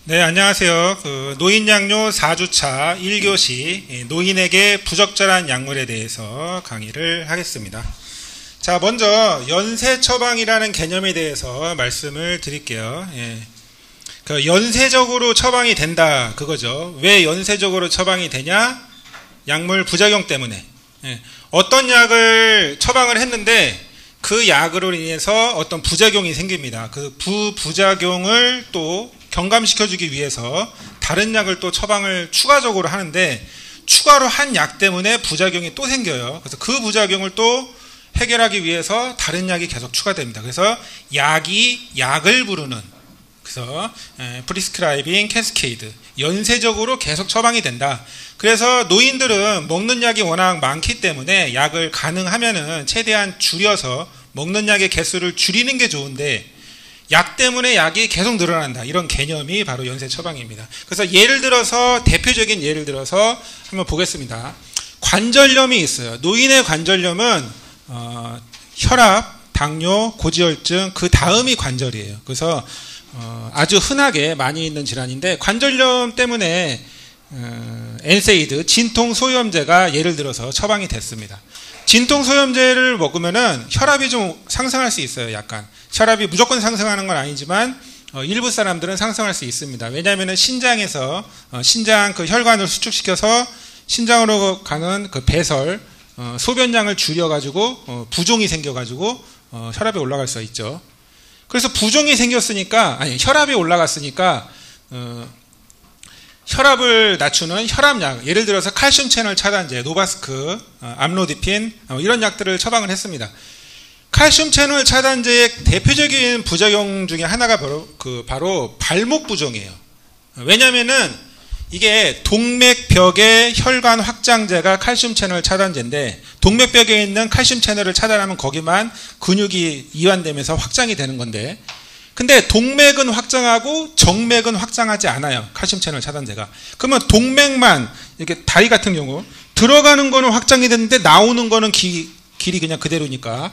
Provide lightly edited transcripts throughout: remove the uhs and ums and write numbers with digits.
네, 안녕하세요. 노인양료 4주차 1교시 노인에게 부적절한 약물에 대해서 강의를 하겠습니다. 자, 먼저 연쇄 처방이라는 개념에 대해서 말씀을 드릴게요. 연쇄적으로 처방이 된다, 그거죠. 왜 연쇄적으로 처방이 되냐? 약물 부작용 때문에. 어떤 약을 처방을 했는데 그 약으로 인해서 어떤 부작용이 생깁니다. 그 부작용을 또 경감시켜주기 위해서 다른 약을 또 처방을 추가적으로 하는데, 추가로 한 약 때문에 부작용이 또 생겨요. 그래서 그 부작용을 또 해결하기 위해서 다른 약이 계속 추가됩니다. 그래서 약이 약을 부르는, 그래서 프리스크라이빙 캐스케이드, 연쇄적으로 계속 처방이 된다. 그래서 노인들은 먹는 약이 워낙 많기 때문에 약을 가능하면은 최대한 줄여서 먹는 약의 개수를 줄이는 게 좋은데, 약 때문에 약이 계속 늘어난다, 이런 개념이 바로 연쇄 처방입니다. 그래서 대표적인 예를 들어서 한번 보겠습니다. 관절염이 있어요. 노인의 관절염은 혈압, 당뇨, 고지혈증, 그 다음이 관절이에요. 그래서 아주 흔하게 많이 있는 질환인데, 관절염 때문에 엔세이드, 진통소염제가 예를 들어서 처방이 됐습니다. 진통소염제를 먹으면은 혈압이 좀 상승할 수 있어요. 약간 혈압이 무조건 상승하는 건 아니지만 일부 사람들은 상승할 수 있습니다. 왜냐하면은 신장에서 신장 그 혈관을 수축시켜서 신장으로 가는 그 배설, 소변량을 줄여가지고 부종이 생겨가지고 혈압이 올라갈 수 있죠. 그래서 부종이 생겼으니까, 혈압이 올라갔으니까 혈압을 낮추는 혈압약, 예를 들어서 칼슘 채널 차단제, 노바스크, 암로디핀, 이런 약들을 처방을 했습니다. 칼슘 채널 차단제의 대표적인 부작용 중에 하나가 바로 발목 부종이에요. 왜냐면은 이게 동맥벽의 혈관 확장제가 칼슘 채널 차단제인데, 동맥벽에 있는 칼슘 채널을 차단하면 거기만 근육이 이완되면서 확장이 되는 건데, 근데 동맥은 확장하고 정맥은 확장하지 않아요, 칼슘 채널 차단제가. 그러면 동맥만, 이렇게 다리 같은 경우 들어가는 거는 확장이 됐는데 나오는 거는 길이 그냥 그대로니까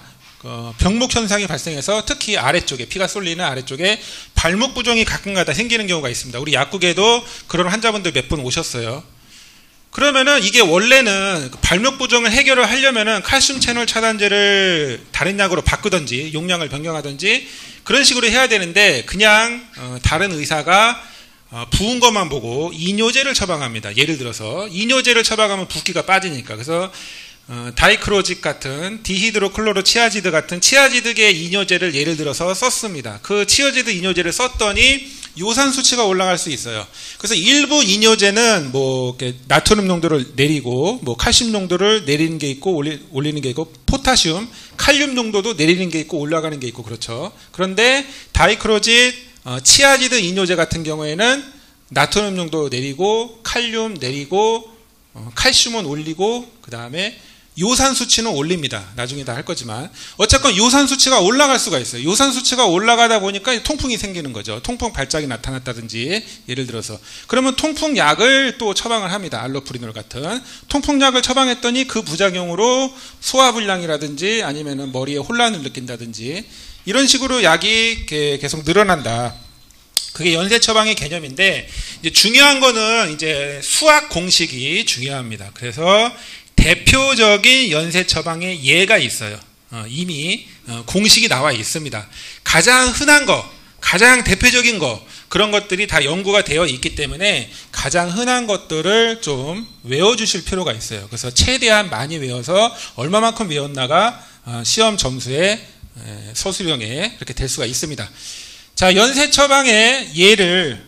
병목 현상이 발생해서 특히 아래쪽에, 피가 쏠리는 아래쪽에 발목 부종이 가끔가다 생기는 경우가 있습니다. 우리 약국에도 그런 환자분들 몇 분 오셨어요. 그러면은 이게 원래는 발목 부종을 해결을 하려면은 칼슘 채널 차단제를 다른 약으로 바꾸든지 용량을 변경하든지 그런 식으로 해야 되는데, 그냥 다른 의사가 부은 것만 보고 이뇨제를 처방합니다. 예를 들어서 이뇨제를 처방하면 붓기가 빠지니까. 그래서 다이크로직 같은, 디히드로클로로치아지드 같은 치아지드계 이뇨제를 예를 들어서 썼습니다. 그 치아지드 이뇨제를 썼더니 요산 수치가 올라갈 수 있어요. 그래서 일부 이뇨제는 나트륨 농도를 내리고, 칼슘 농도를 내리는 게 있고 올리는 게 있고, 포타슘, 칼륨 농도도 내리는 게 있고 올라가는 게 있고, 그렇죠. 그런데 다이크로직, 치아지드 이뇨제 같은 경우에는 나트륨 농도 내리고, 칼륨 내리고, 칼슘은 올리고, 그 다음에 요산 수치는 올립니다. 나중에 다 할 거지만 어쨌건 요산 수치가 올라갈 수가 있어요. 요산 수치가 올라가다 보니까 통풍이 생기는 거죠. 통풍 발작이 나타났다든지, 예를 들어서 그러면 통풍약을 또 처방을 합니다. 알로프리놀 같은 통풍약을 처방했더니 그 부작용으로 소화불량이라든지 아니면은 머리에 혼란을 느낀다든지, 이런 식으로 약이 계속 늘어난다. 그게 연쇄 처방의 개념인데, 이제 중요한 거는 이제 수학 공식이 중요합니다. 그래서 대표적인 연쇄 처방의 예가 있어요. 이미 공식이 나와 있습니다. 가장 흔한 거, 가장 대표적인 거, 그런 것들이 다 연구가 되어 있기 때문에 가장 흔한 것들을 좀 외워주실 필요가 있어요. 그래서 최대한 많이 외워서 얼마만큼 외웠나가 시험 점수에, 서술형에 이렇게 될 수가 있습니다. 자, 연쇄 처방의 예를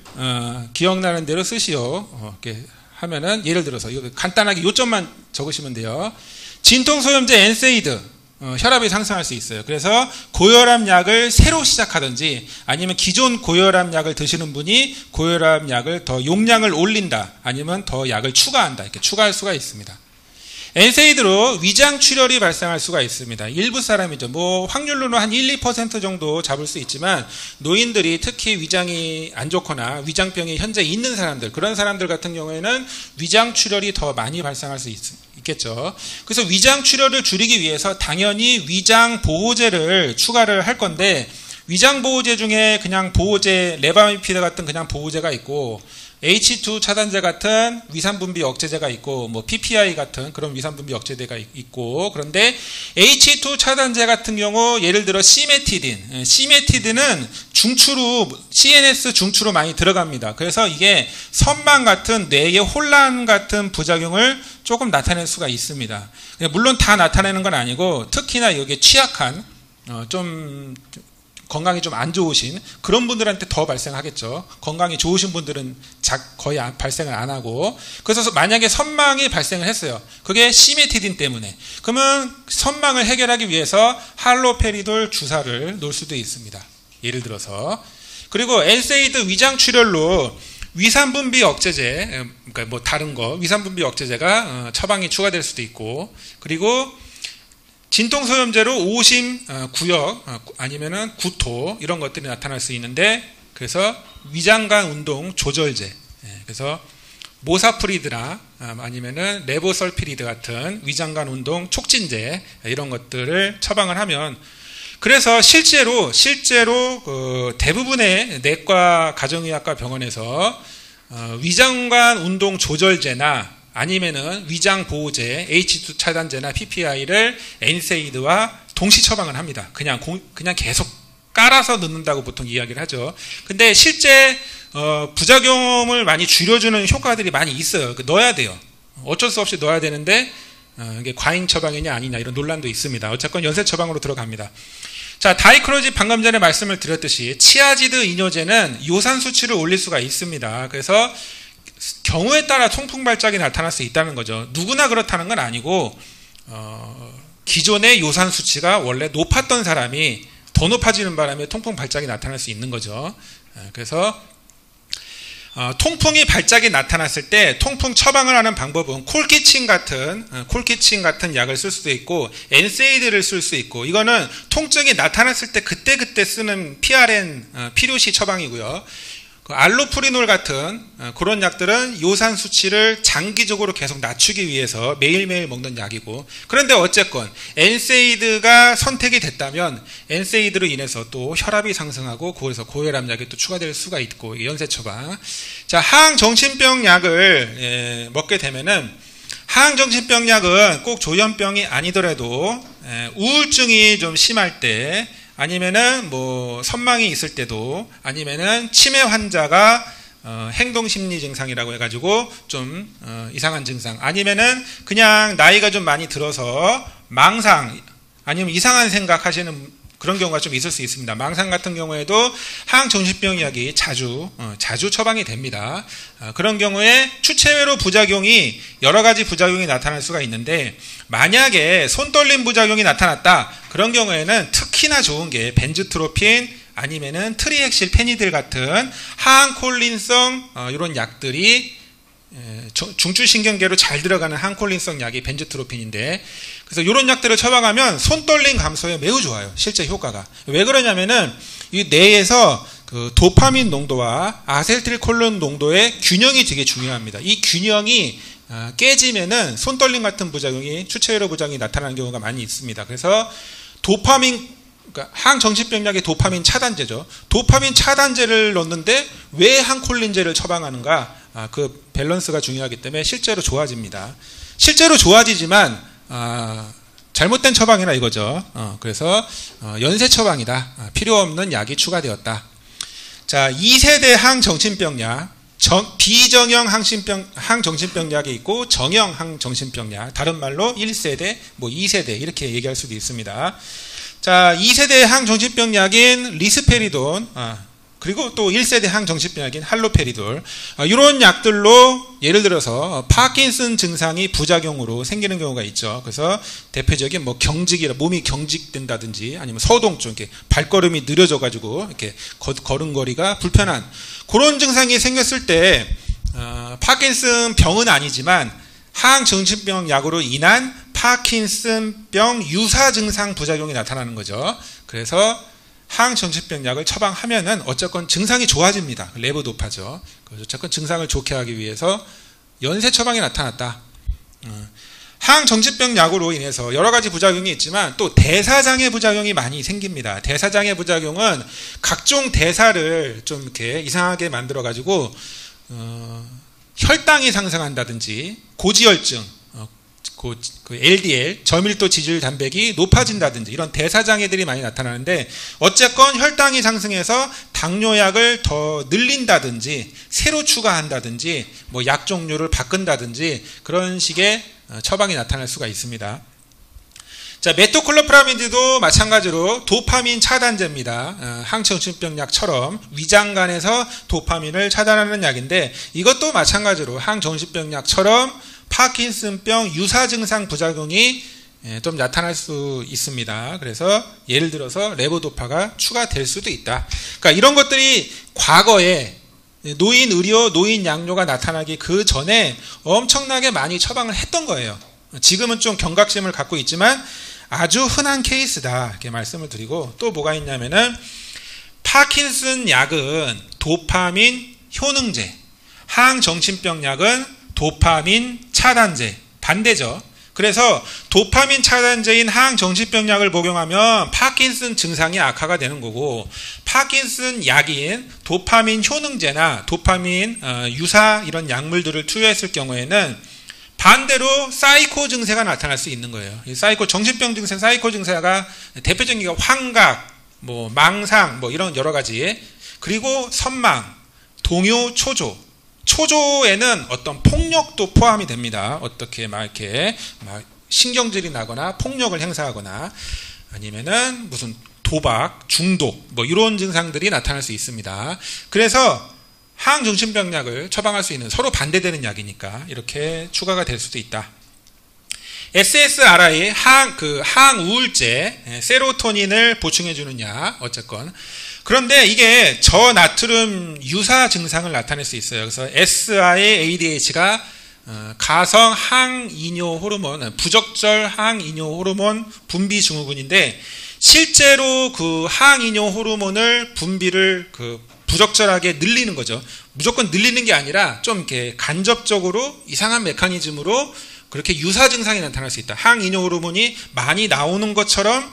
기억나는 대로 쓰시오. 이렇게 하면은, 예를 들어서 이거 간단하게 요점만 적으시면 돼요. 진통소염제 엔세이드, 혈압이 상승할 수 있어요. 그래서 고혈압 약을 새로 시작하든지, 아니면 기존 고혈압 약을 드시는 분이 고혈압 약을 더 용량을 올린다, 아니면 더 약을 추가한다, 이렇게 추가할 수가 있습니다. 엔세이드로 위장출혈이 발생할 수가 있습니다. 일부 사람이죠. 확률로는 한 1, 2% 정도 잡을 수 있지만, 노인들이 특히 위장이 안 좋거나 위장병이 현재 있는 사람들, 그런 사람들 같은 경우에는 위장출혈이 더 많이 발생할 수 있겠죠. 그래서 위장출혈을 줄이기 위해서 당연히 위장보호제를 추가를 할 건데, 위장보호제 중에 그냥 보호제, 레바미피드 같은 그냥 보호제가 있고, H2 차단제 같은 위산분비 억제제가 있고, 뭐 PPI 같은 그런 위산분비 억제제가 있고, 그런데 H2 차단제 같은 경우 예를 들어 시메티딘은 중추로, CNS 중추로 많이 들어갑니다. 그래서 이게 선망 같은 뇌의 혼란 같은 부작용을 조금 나타낼 수가 있습니다. 물론 다 나타내는 건 아니고, 특히나 여기에 취약한 좀 건강이 좀 안 좋으신 그런 분들한테 더 발생하겠죠. 건강이 좋으신 분들은 거의 발생을 안 하고, 그래서 만약에 선망이 발생을 했어요. 그게 시메티딘 때문에, 그러면 선망을 해결하기 위해서 할로페리돌 주사를 놓을 수도 있습니다. 예를 들어서. 그리고 엔세이드 위장출혈로 위산분비 억제제, 그러니까 뭐 다른 거 위산분비 억제제가 처방이 추가될 수도 있고, 그리고 진통소염제로 오심, 구역, 아니면은 구토 이런 것들이 나타날 수 있는데, 그래서 위장관 운동 조절제, 그래서 모사프리드나 아니면은 레보설피리드 같은 위장관 운동 촉진제 이런 것들을 처방을 하면, 그래서 실제로 대부분의 내과 가정의학과 병원에서 위장관 운동 조절제나 아니면은 위장 보호제, H2 차단제나 PPI를 엔세이드와 동시 처방을 합니다. 그냥 계속 깔아서 넣는다고 보통 이야기를 하죠. 근데 실제 부작용을 많이 줄여주는 효과들이 많이 있어요. 넣어야 돼요. 어쩔 수 없이 넣어야 되는데 이게 과잉 처방이냐 아니냐 이런 논란도 있습니다. 어쨌건 연쇄 처방으로 들어갑니다. 자, 다이크로직 방금 전에 말씀을 드렸듯이 치아지드 이뇨제는 요산 수치를 올릴 수가 있습니다. 그래서 경우에 따라 통풍 발작이 나타날 수 있다는 거죠. 누구나 그렇다는 건 아니고, 기존의 요산 수치가 원래 높았던 사람이 더 높아지는 바람에 통풍 발작이 나타날 수 있는 거죠. 그래서 통풍이 발작이 나타났을 때 통풍 처방을 하는 방법은 콜키친 같은 약을 쓸 수도 있고, 엔세이드를 쓸 수 있고, 이거는 통증이 나타났을 때 그때 쓰는 PRN 필요시 처방이고요. 알로프리놀 같은 그런 약들은 요산 수치를 장기적으로 계속 낮추기 위해서 매일매일 먹는 약이고, 그런데 어쨌건 엔세이드가 선택이 됐다면 엔세이드로 인해서 또 혈압이 상승하고, 그래서 고혈압 약이 또 추가될 수가 있고, 연쇄 처방. 자, 항정신병 약을 먹게 되면은, 항정신병 약은 꼭 조현병이 아니더라도 우울증이 좀 심할 때, 아니면은 뭐 선망이 있을 때도, 아니면은 치매 환자가 행동심리 증상이라고 해가지고 좀 이상한 증상, 아니면은 그냥 나이가 좀 많이 들어서 망상 아니면 이상한 생각 하시는 그런 경우가 좀 있을 수 있습니다. 망상 같은 경우에도 항정신병 약이 자주 처방이 됩니다. 그런 경우에 추체외로 부작용이 여러 가지 부작용이 나타날 수가 있는데, 만약에 손떨림 부작용이 나타났다, 그런 경우에는 특히나 좋은 게 벤즈트로핀 아니면은 트리헥실 페니딜 같은 항콜린성 이런 약들이 중추신경계로 잘 들어가는 항콜린성 약이 벤즈트로핀인데, 그래서 이런 약들을 처방하면 손떨림 감소에 매우 좋아요. 실제 효과가. 왜 그러냐면은 이 뇌에서 그 도파민 농도와 아세틸콜린 농도의 균형이 되게 중요합니다. 이 균형이 깨지면은 손떨림 같은 부작용이, 추체외로 부작용이 나타나는 경우가 많이 있습니다. 그래서 그러니까 항정신병약의 도파민 차단제죠. 도파민 차단제를 넣는데 왜 항콜린제를 처방하는가? 그 밸런스가 중요하기 때문에 실제로 좋아집니다. 실제로 좋아지지만 잘못된 처방이라 이거죠. 그래서 연쇄 처방이다. 필요 없는 약이 추가되었다. 자, 2세대 항정신병약, 비정형 항정신병약이 있고 정형 항정신병약, 다른 말로 1세대, 뭐 2세대 이렇게 얘기할 수도 있습니다. 자, 2세대 항정신병약인 리스페리돈, 그리고 또 1세대 항정신병약인 할로페리돌, 이런 약들로 예를 들어서 파킨슨 증상이 부작용으로 생기는 경우가 있죠. 그래서 대표적인 뭐 몸이 경직된다든지, 아니면 서동증, 이렇게 발걸음이 느려져가지고 이렇게 걸음걸이가 불편한 그런 증상이 생겼을 때, 파킨슨 병은 아니지만 항정신병 약으로 인한 파킨슨병 유사 증상 부작용이 나타나는 거죠. 그래서 항정신병 약을 처방하면은 어쨌건 증상이 좋아집니다. 레보도파죠. 그래서 어쨌건 증상을 좋게 하기 위해서 연쇄 처방이 나타났다. 항정신병 약으로 인해서 여러 가지 부작용이 있지만 또 대사장애 부작용이 많이 생깁니다. 대사장애 부작용은 각종 대사를 좀 이렇게 이상하게 만들어 가지고 혈당이 상승한다든지 고지혈증, 그 LDL 저밀도 지질 단백이 높아진다든지 이런 대사장애들이 많이 나타나는데 어쨌건 혈당이 상승해서 당뇨약을 더 늘린다든지 새로 추가한다든지 뭐 약 종류를 바꾼다든지 그런 식의 처방이 나타날 수가 있습니다. 자, 메토클로프라미드도 마찬가지로 도파민 차단제입니다. 항정신병 약처럼 위장관에서 도파민을 차단하는 약인데 이것도 마찬가지로 항정신병 약처럼 파킨슨병 유사 증상 부작용이 좀 나타날 수 있습니다. 그래서 예를 들어서 레보도파가 추가될 수도 있다. 그러니까 이런 것들이 과거에 노인 의료, 노인 양료가 나타나기 그 전에 엄청나게 많이 처방을 했던 거예요. 지금은 좀 경각심을 갖고 있지만 아주 흔한 케이스다 이렇게 말씀을 드리고, 또 뭐가 있냐면은 파킨슨 약은 도파민 효능제, 항정신병 약은 도파민 차단제, 반대죠. 그래서 도파민 차단제인 항정신병 약을 복용하면 파킨슨 증상이 악화가 되는 거고, 파킨슨 약인 도파민 효능제나 도파민 유사 이런 약물들을 투여했을 경우에는 반대로 사이코 증세가 나타날 수 있는 거예요. 이 사이코 정신병 증세, 사이코 증세가 대표적인 게 환각, 뭐 망상, 뭐 이런 여러 가지, 그리고 선망, 동요, 초조. 초조에는 어떤 폭력도 포함이 됩니다. 어떻게 막 이렇게 막 신경질이 나거나 폭력을 행사하거나 아니면은 무슨 도박, 중독, 뭐 이런 증상들이 나타날 수 있습니다. 그래서 항정신병 약을 처방할 수 있는, 서로 반대되는 약이니까 이렇게 추가가 될 수도 있다. SSRI 항우울제, 세로토닌을 보충해주는 약, 어쨌건. 그런데 이게 저나트륨 유사 증상을 나타낼 수 있어요. 그래서 SIADH가 가성 항이뇨 호르몬, 부적절 항이뇨 호르몬 분비 증후군인데, 실제로 그 항이뇨 호르몬을 분비를 부적절하게 늘리는 거죠. 무조건 늘리는 게 아니라 좀 이렇게 간접적으로 이상한 메커니즘으로 그렇게 유사 증상이 나타날 수 있다. 항이뇨 호르몬이 많이 나오는 것처럼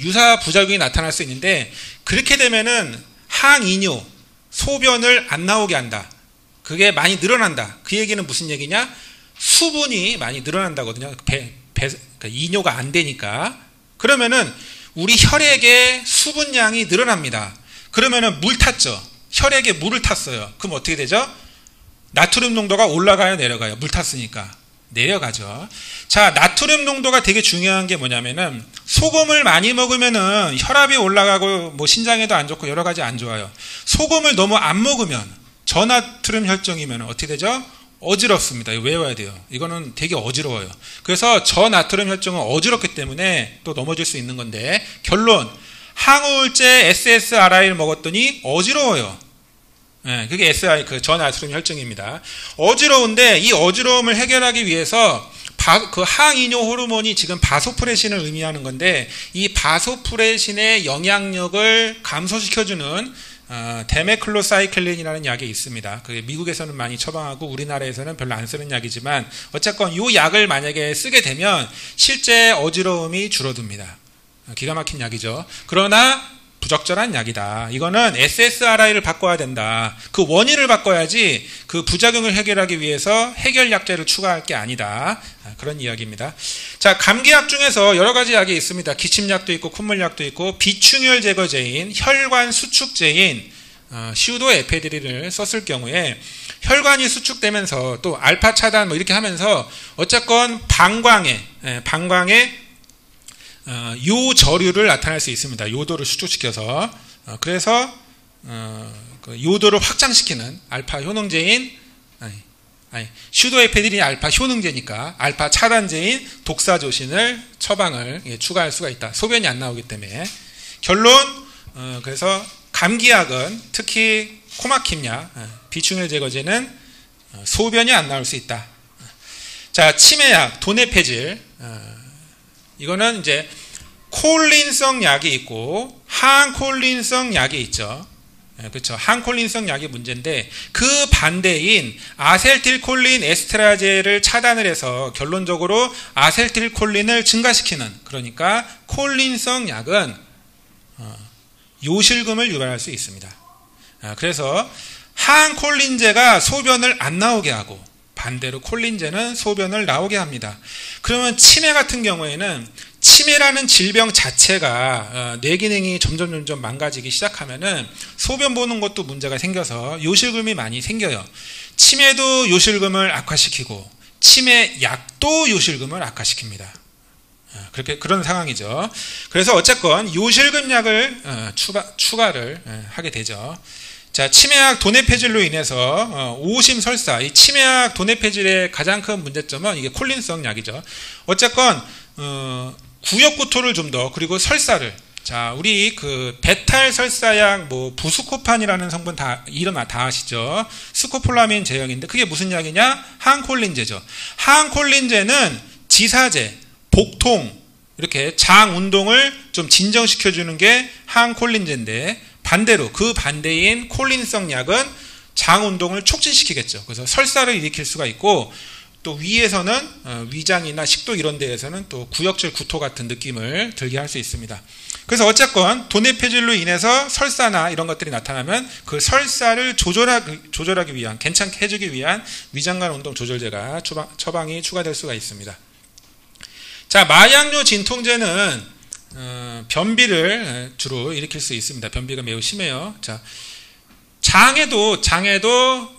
유사 부작용이 나타날 수 있는데, 그렇게 되면은 항이뇨, 소변을 안 나오게 한다. 그게 많이 늘어난다. 그 얘기는 무슨 얘기냐? 수분이 많이 늘어난다거든요. 그러니까 이뇨가 안 되니까. 그러면은 우리 혈액의 수분량이 늘어납니다. 그러면은 물 탔죠. 혈액에 물을 탔어요. 그럼 어떻게 되죠? 나트륨 농도가 올라가요, 내려가요? 물 탔으니까. 내려가죠. 자, 나트륨 농도가 되게 중요한 게 뭐냐면은, 소금을 많이 먹으면은 혈압이 올라가고 뭐 신장에도 안 좋고 여러 가지 안 좋아요. 소금을 너무 안 먹으면, 저나트륨 혈증이면 어떻게 되죠? 어지럽습니다. 이거 외워야 돼요. 이거는 되게 어지러워요. 그래서 저나트륨 혈증은 어지럽기 때문에 또 넘어질 수 있는 건데, 결론, 항우울제 SSRI를 먹었더니 어지러워요. 네, 그게 SI, 저나트륨 혈증입니다. 어지러운데 이 어지러움을 해결하기 위해서 그 항이뇨 호르몬이 지금 바소프레신을 의미하는 건데, 이 바소프레신의 영향력을 감소시켜주는 데메클로사이클린이라는 약이 있습니다. 그게 미국에서는 많이 처방하고 우리나라에서는 별로 안 쓰는 약이지만, 어쨌건 이 약을 만약에 쓰게 되면 실제 어지러움이 줄어듭니다. 기가 막힌 약이죠. 그러나 부적절한 약이다. 이거는 SSRI를 바꿔야 된다. 그 원인을 바꿔야지 그 부작용을 해결하기 위해서 해결약제를 추가할 게 아니다. 그런 이야기입니다. 자, 감기약 중에서 여러 가지 약이 있습니다. 기침약도 있고 콧물약도 있고, 비충혈 제거제인, 혈관 수축제인 시우도에페드린을 썼을 경우에 혈관이 수축되면서 또 알파 차단 뭐 이렇게 하면서 어쨌건 방광에 요저류를 나타낼 수 있습니다. 요도를 수축시켜서. 그래서 요도를 확장시키는 알파 효능제인, 슈도에페드린이 알파 효능제니까 알파 차단제인 독사조신을 처방을 추가할 수가 있다. 소변이 안 나오기 때문에. 결론, 그래서 감기약은 특히 코막힘약, 비충혈 제거제는 소변이 안 나올 수 있다. 자, 치매약, 도네페질. 이거는 이제 콜린성 약이 있고 항콜린성 약이 있죠. 그렇죠. 항콜린성 약이 문제인데 그 반대인 아세틸콜린 에스트라제를 차단을 해서 결론적으로 아세틸콜린을 증가시키는, 그러니까 콜린성 약은 요실금을 유발할 수 있습니다. 그래서 항콜린제가 소변을 안 나오게 하고 반대로 콜린제는 소변을 나오게 합니다. 그러면 치매 같은 경우에는 치매라는 질병 자체가 뇌 기능이 점점 망가지기 시작하면은 소변 보는 것도 문제가 생겨서 요실금이 많이 생겨요. 치매도 요실금을 악화시키고 치매 약도 요실금을 악화시킵니다. 그런 상황이죠. 그래서 어쨌건 요실금 약을 추가를 하게 되죠. 자, 치매약 도네페질로 인해서 오심설사, 이 치매약 도네페질의 가장 큰 문제점은 이게 콜린성 약이죠. 어쨌건 구역구토를 좀 더, 그리고 설사를, 자, 우리 그 베탈 설사약 뭐 부스코판이라는 성분 이름 다 아시죠? 스코폴라민 제형인데 그게 무슨 약이냐? 항콜린제죠. 항콜린제는 지사제, 복통, 이렇게 장 운동을 좀 진정시켜주는 게 항콜린제인데, 반대로 그 반대인 콜린성 약은 장 운동을 촉진시키겠죠. 그래서 설사를 일으킬 수가 있고, 또 위에서는 위장이나 식도 이런 데에서는 또 구역질 구토 같은 느낌을 들게 할 수 있습니다. 그래서 어쨌건 도네페질로 인해서 설사나 이런 것들이 나타나면 그 설사를 조절하기 위한, 괜찮게 해주기 위한 위장간 운동 조절제가 처방이 추가될 수가 있습니다. 자, 마약류 진통제는 변비를 주로 일으킬 수 있습니다. 변비가 매우 심해요. 자, 장에도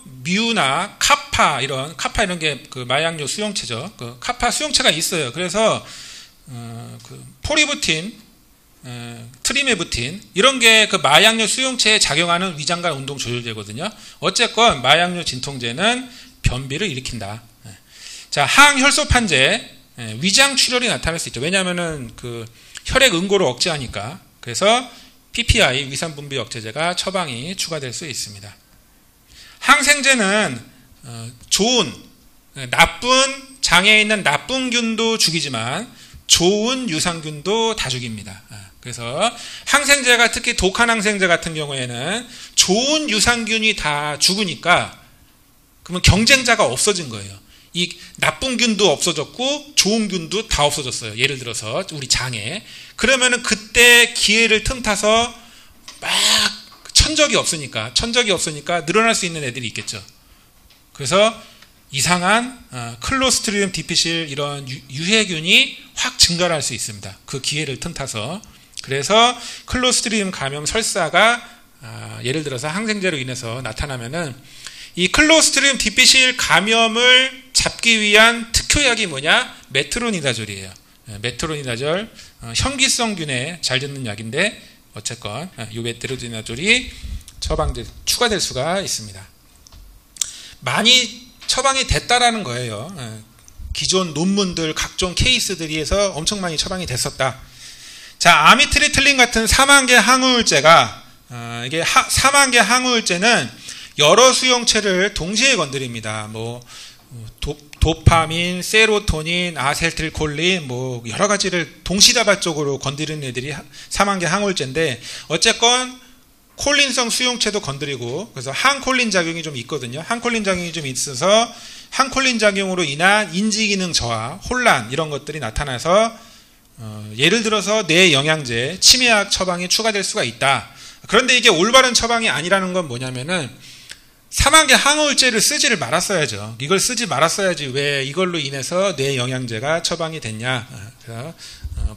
뮤나 카파 이런 게 그 마약류 수용체죠. 그 카파 수용체가 있어요. 그래서 그 포리부틴, 트리메부틴 이런 게 그 마약류 수용체에 작용하는 위장간 운동 조절제거든요. 어쨌건 마약류 진통제는 변비를 일으킨다. 자, 항혈소판제, 위장 출혈이 나타날 수 있죠. 왜냐하면은 그 혈액 응고를 억제하니까. 그래서 PPI 위산분비 억제제가 처방이 추가될 수 있습니다. 항생제는 나쁜 장에 있는 나쁜 균도 죽이지만 좋은 유산균도 다 죽입니다. 그래서 항생제가, 특히 독한 항생제 같은 경우에는 좋은 유산균이 다 죽으니까 그러면 경쟁자가 없어진 거예요. 이 나쁜 균도 없어졌고 좋은 균도 다 없어졌어요. 예를 들어서 우리 장에. 그러면은 그때 기회를 틈타서 막 천적이 없으니까 늘어날 수 있는 애들이 있겠죠. 그래서 이상한 클로스트리디움 디피실 이런 유해균이 확 증가를 할 수 있습니다. 그 기회를 틈타서. 그래서 클로스트리디움 감염 설사가 예를 들어서 항생제로 인해서 나타나면은 이 클로스트리디움 디피실 감염을 잡기 위한 특효약이 뭐냐? 메트로니다졸이에요. 메트로니다졸, 현기성균에 잘 듣는 약인데 어쨌건 이 메트로니다졸이 추가될 수가 있습니다. 많이 처방이 됐다라는 거예요. 기존 논문들, 각종 케이스들에서 엄청 많이 처방이 됐었다. 자, 아미트리틀린 같은 사망계 항우울제가 이게 사망계 항우울제는 여러 수용체를 동시에 건드립니다. 뭐 도파민, 세로토닌, 아세틸콜린 뭐 여러 가지를 동시다발적으로 건드리는 애들이 사망계 항우울제인데, 어쨌건 콜린성 수용체도 건드리고, 그래서 항콜린 작용이 좀 있거든요. 항콜린 작용이 좀 있어서 항콜린 작용으로 인한 인지기능 저하, 혼란 이런 것들이 나타나서 예를 들어서 뇌 영양제, 치매약 처방이 추가될 수가 있다. 그런데 이게 올바른 처방이 아니라는 건 뭐냐면은 사망계 항우울제를 쓰지를 말았어야죠. 이걸 쓰지 말았어야지 왜 이걸로 인해서 뇌 영양제가 처방이 됐냐. 그래서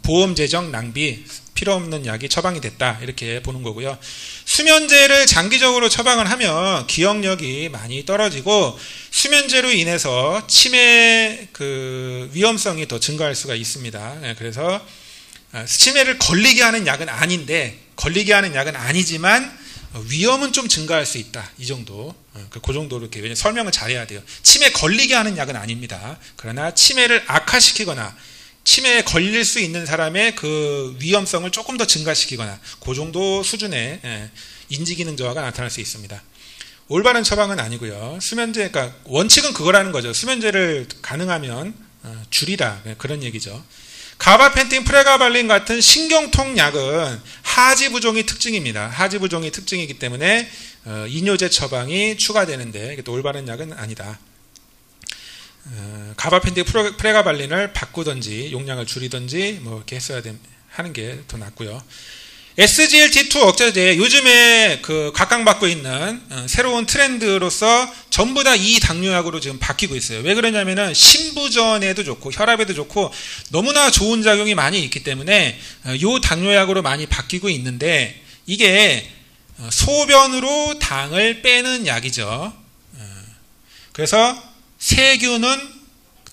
보험 재정 낭비, 필요 없는 약이 처방이 됐다, 이렇게 보는 거고요. 수면제를 장기적으로 처방을 하면 기억력이 많이 떨어지고 수면제로 인해서 치매 그 위험성이 더 증가할 수가 있습니다. 그래서 치매를 걸리게 하는 약은 아니지만 위험은 좀 증가할 수 있다. 이 정도. 그 정도로 이렇게 왜냐면 설명을 잘해야 돼요. 치매 걸리게 하는 약은 아닙니다. 그러나 치매를 악화시키거나 치매에 걸릴 수 있는 사람의 그 위험성을 조금 더 증가시키거나 그 정도 수준의 인지기능 저하가 나타날 수 있습니다. 올바른 처방은 아니고요. 수면제, 그러니까 원칙은 그거라는 거죠. 수면제를 가능하면 줄이라, 그런 얘기죠. 가바펜틴, 프레가발린 같은 신경통 약은 하지 부종이 특징입니다. 하지 부종이 특징이기 때문에 이뇨제 처방이 추가되는데 이게 또 올바른 약은 아니다. 가바펜틴, 프레가발린을 바꾸든지 용량을 줄이든지 뭐 이렇게 했어야 하는 게 더 낫고요. SGLT2 억제제, 요즘에 각광받고 있는 새로운 트렌드로서 전부 다 이 당뇨약으로 지금 바뀌고 있어요. 왜 그러냐면은 심부전에도 좋고 혈압에도 좋고 너무나 좋은 작용이 많이 있기 때문에 요 당뇨약으로 많이 바뀌고 있는데, 이게 소변으로 당을 빼는 약이죠. 그래서 세균은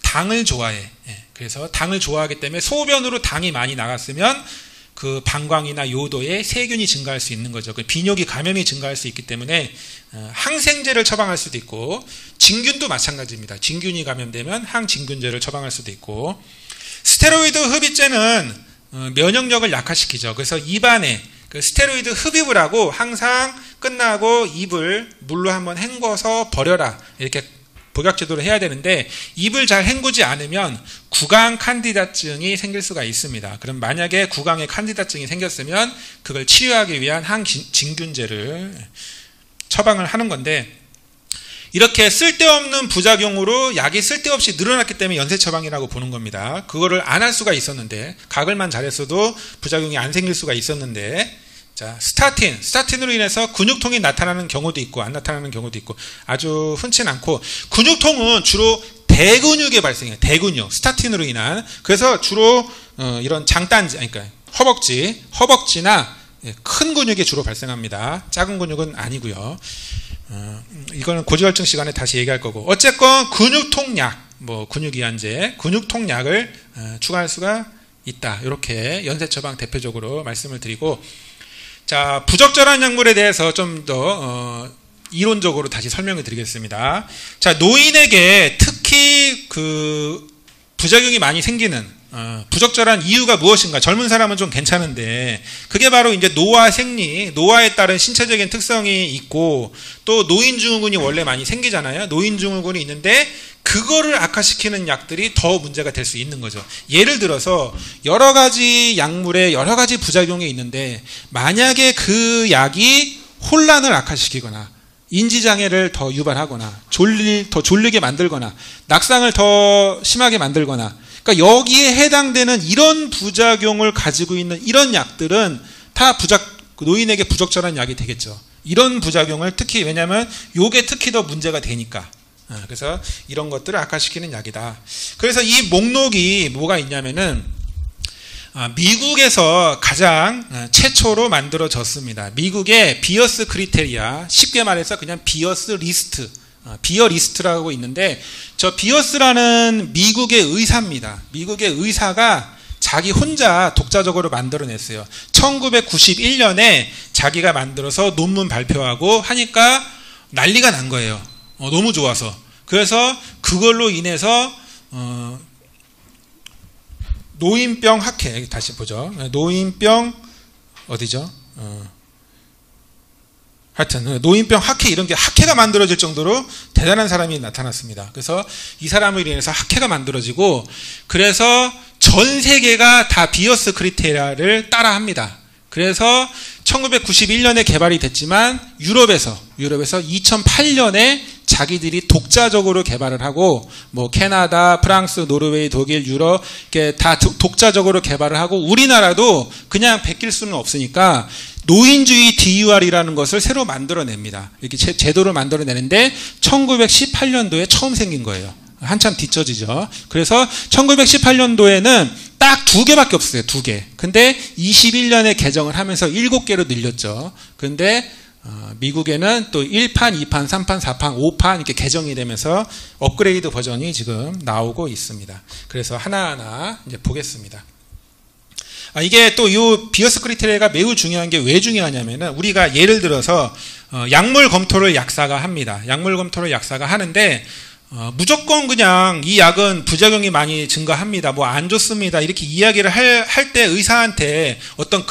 당을 좋아해. 그래서 당을 좋아하기 때문에 소변으로 당이 많이 나갔으면 그 방광이나 요도에 세균이 증가할 수 있는 거죠. 그 비뇨기 감염이 증가할 수 있기 때문에 항생제를 처방할 수도 있고, 진균도 마찬가지입니다. 진균이 감염되면 항진균제를 처방할 수도 있고, 스테로이드 흡입제는 면역력을 약화시키죠. 그래서 입안에 그 스테로이드 흡입을 하고 항상 끝나고 입을 물로 한번 헹궈서 버려라, 이렇게 복약제도를 해야 되는데, 입을 잘 헹구지 않으면 구강 칸디다증이 생길 수가 있습니다. 그럼 만약에 구강에 칸디다증이 생겼으면 그걸 치료하기 위한 항진균제를 처방을 하는 건데, 이렇게 쓸데없는 부작용으로 약이 쓸데없이 늘어났기 때문에 연쇄 처방이라고 보는 겁니다. 그거를 안 할 수가 있었는데, 각을만 잘했어도 부작용이 안 생길 수가 있었는데, 자, 스타틴으로 인해서 근육통이 나타나는 경우도 있고 안 나타나는 경우도 있고 아주 흔치는 않고, 근육통은 주로 대근육에 발생해요. 대근육, 스타틴으로 인한. 그래서 주로 이런 장단지, 그러니까 허벅지나 큰 근육에 주로 발생합니다. 작은 근육은 아니고요. 이거는 고지혈증 시간에 다시 얘기할 거고, 어쨌건 근육통약, 뭐 근육이완제, 근육통약을 추가할 수가 있다. 이렇게 연쇄 처방 대표적으로 말씀을 드리고, 자, 부적절한 약물에 대해서 좀 더 이론적으로 다시 설명을 드리겠습니다. 자, 노인에게 특히 그 부작용이 많이 생기는 부적절한 이유가 무엇인가? 젊은 사람은 좀 괜찮은데, 그게 바로 이제 노화 생리, 노화에 따른 신체적인 특성이 있고, 또 노인증후군이 원래 많이 생기잖아요. 노인증후군이 있는데 그거를 악화시키는 약들이 더 문제가 될 수 있는 거죠. 예를 들어서 여러 가지 약물에 여러 가지 부작용이 있는데, 만약에 그 약이 혼란을 악화시키거나 인지장애를 더 유발하거나 더 졸리게 만들거나 낙상을 더 심하게 만들거나, 그러니까 여기에 해당되는 이런 부작용을 가지고 있는 이런 약들은 다 노인에게 부적절한 약이 되겠죠. 이런 부작용을 특히, 왜냐하면 이게 특히 더 문제가 되니까. 그래서 이런 것들을 악화시키는 약이다. 그래서 이 목록이 뭐가 있냐면은, 미국에서 가장 최초로 만들어졌습니다. 미국의 비어스 크리테리아, 쉽게 말해서 그냥 비어스 리스트, 비어 리스트라고 있는데, 저 비어스라는 미국의 의사입니다. 미국의 의사가 자기 혼자 독자적으로 만들어냈어요. 1991년에 자기가 만들어서 논문 발표하고 하니까 난리가 난 거예요. 너무 좋아서. 그래서 그걸로 인해서 노인병 학회, 다시 보죠. 노인병 어디죠? 하여튼 노인병 학회, 이런 게 학회가 만들어질 정도로 대단한 사람이 나타났습니다. 그래서 이 사람을 인해서 학회가 만들어지고, 그래서 전 세계가 다 비어스 크리테리아를 따라합니다. 그래서 1991년에 개발이 됐지만 유럽에서 2008년에 자기들이 독자적으로 개발을 하고, 뭐 캐나다, 프랑스, 노르웨이, 독일, 유럽 이렇게 다 독자적으로 개발을 하고, 우리나라도 그냥 베낄 수는 없으니까 노인주의 DUR이라는 것을 새로 만들어냅니다. 이렇게 제도를 만들어내는데 1918년도에 처음 생긴 거예요. 한참 뒤처지죠. 그래서 1918년도에는 딱 2개밖에 없어요. 2개. 근데 21년에 개정을 하면서 7개로 늘렸죠. 근데 미국에는 또 1판, 2판, 3판, 4판, 5판 이렇게 개정이 되면서 업그레이드 버전이 지금 나오고 있습니다. 그래서 하나하나 이제 보겠습니다. 이게 또 이 비어스 크리테리아가 매우 중요한 게 왜 중요하냐면은, 우리가 예를 들어서 약물 검토를 약사가 합니다. 약물 검토를 약사가 하는데, 무조건 그냥 이 약은 부작용이 많이 증가합니다, 뭐 안 좋습니다, 이렇게 이야기를 할 때 의사한테 어떤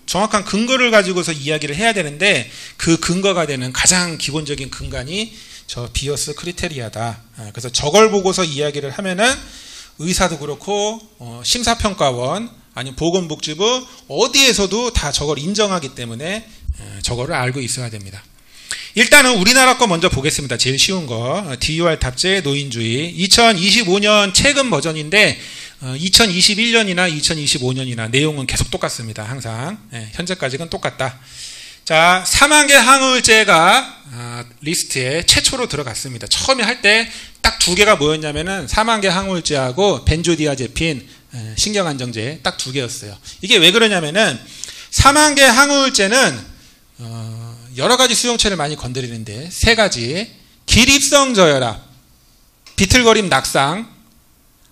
정확한 근거를 가지고서 이야기를 해야 되는데, 그 근거가 되는 가장 기본적인 근간이 저 비어스 크리테리아다. 그래서 저걸 보고서 이야기를 하면은 의사도 그렇고 심사평가원 아니면 보건복지부 어디에서도 다 저걸 인정하기 때문에 저거를 알고 있어야 됩니다. 일단은 우리나라 거 먼저 보겠습니다. 제일 쉬운 거. DUR 탑재 노인주의 2025년 최근 버전인데 2021년이나 2025년이나 내용은 계속 똑같습니다. 항상 현재까지는 똑같다. 자, 사망계 항우울제가 리스트에 최초로 들어갔습니다. 처음에 할 때 딱 두 개가 뭐였냐면은 사망계 항우울제하고 벤조디아제핀 신경안정제 딱 두 개였어요. 이게 왜 그러냐면은 사망계 항우울제는 여러 가지 수용체를 많이 건드리는데 세 가지 기립성 저혈압, 비틀거림 낙상,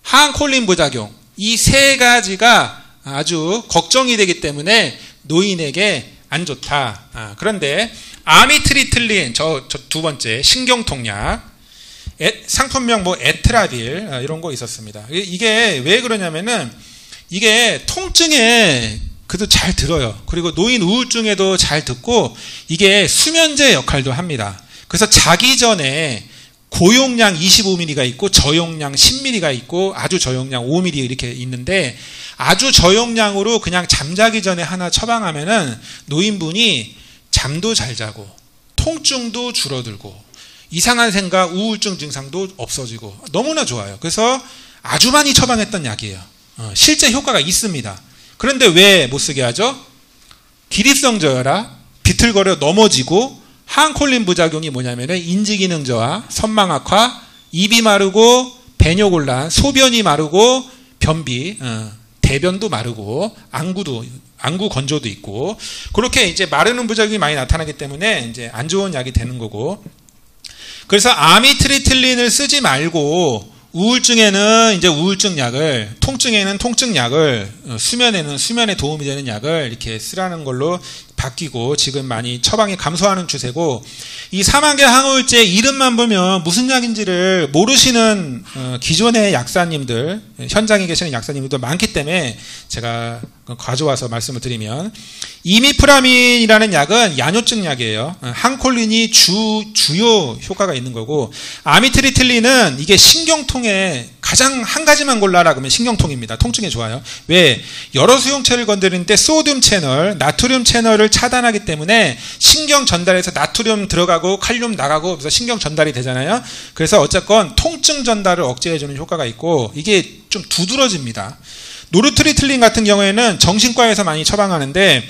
항콜린 부작용 이 세 가지가 아주 걱정이 되기 때문에 노인에게 안 좋다. 그런데 아미트리틀린 저 두 번째 신경통약 상품명 뭐 에트라빌 이런 거 있었습니다. 이게 왜 그러냐면은 이게 통증에 그래도 잘 들어요. 그리고 노인 우울증에도 잘 듣고 이게 수면제 역할도 합니다. 그래서 자기 전에 고용량 25ml가 있고 저용량 10ml가 있고 아주 저용량 5ml 이렇게 있는데 아주 저용량으로 그냥 잠자기 전에 하나 처방하면은 노인분이 잠도 잘 자고 통증도 줄어들고 이상한 생각, 우울증 증상도 없어지고 너무나 좋아요. 그래서 아주 많이 처방했던 약이에요. 실제 효과가 있습니다. 그런데 왜 못 쓰게 하죠? 기립성 저혈압, 비틀거려 넘어지고 항콜린 부작용이 뭐냐면은 인지기능 저하, 선망 악화, 입이 마르고 배뇨곤란, 소변이 마르고 변비, 대변도 마르고 안구 건조도 있고 그렇게 이제 마르는 부작용이 많이 나타나기 때문에 이제 안 좋은 약이 되는 거고 그래서 아미트리틀린을 쓰지 말고 우울증에는 이제 우울증 약을, 통증에는 통증 약을, 수면에는 수면에 도움이 되는 약을 이렇게 쓰라는 걸로 바뀌고 지금 많이 처방이 감소하는 추세고 이 사망계 항우울제 이름만 보면 무슨 약인지를 모르시는 기존의 약사님들, 현장에 계시는 약사님들도 많기 때문에 제가 가져와서 말씀을 드리면 이미프라민이라는 약은 야뇨증 약이에요. 항콜린이 주요 효과가 있는 거고 아미트리틀린은 이게 신경통에 가장 한 가지만 골라라 그러면 신경통입니다. 통증에 좋아요. 왜? 여러 수용체를 건드리는데 소듐 채널, 나트륨 채널을 차단하기 때문에 신경 전달에서 나트륨 들어가고 칼륨 나가고 그래서 신경 전달이 되잖아요. 그래서 어쨌건 통증 전달을 억제해주는 효과가 있고 이게 좀 두드러집니다. 노르트리틀린 같은 경우에는 정신과에서 많이 처방하는데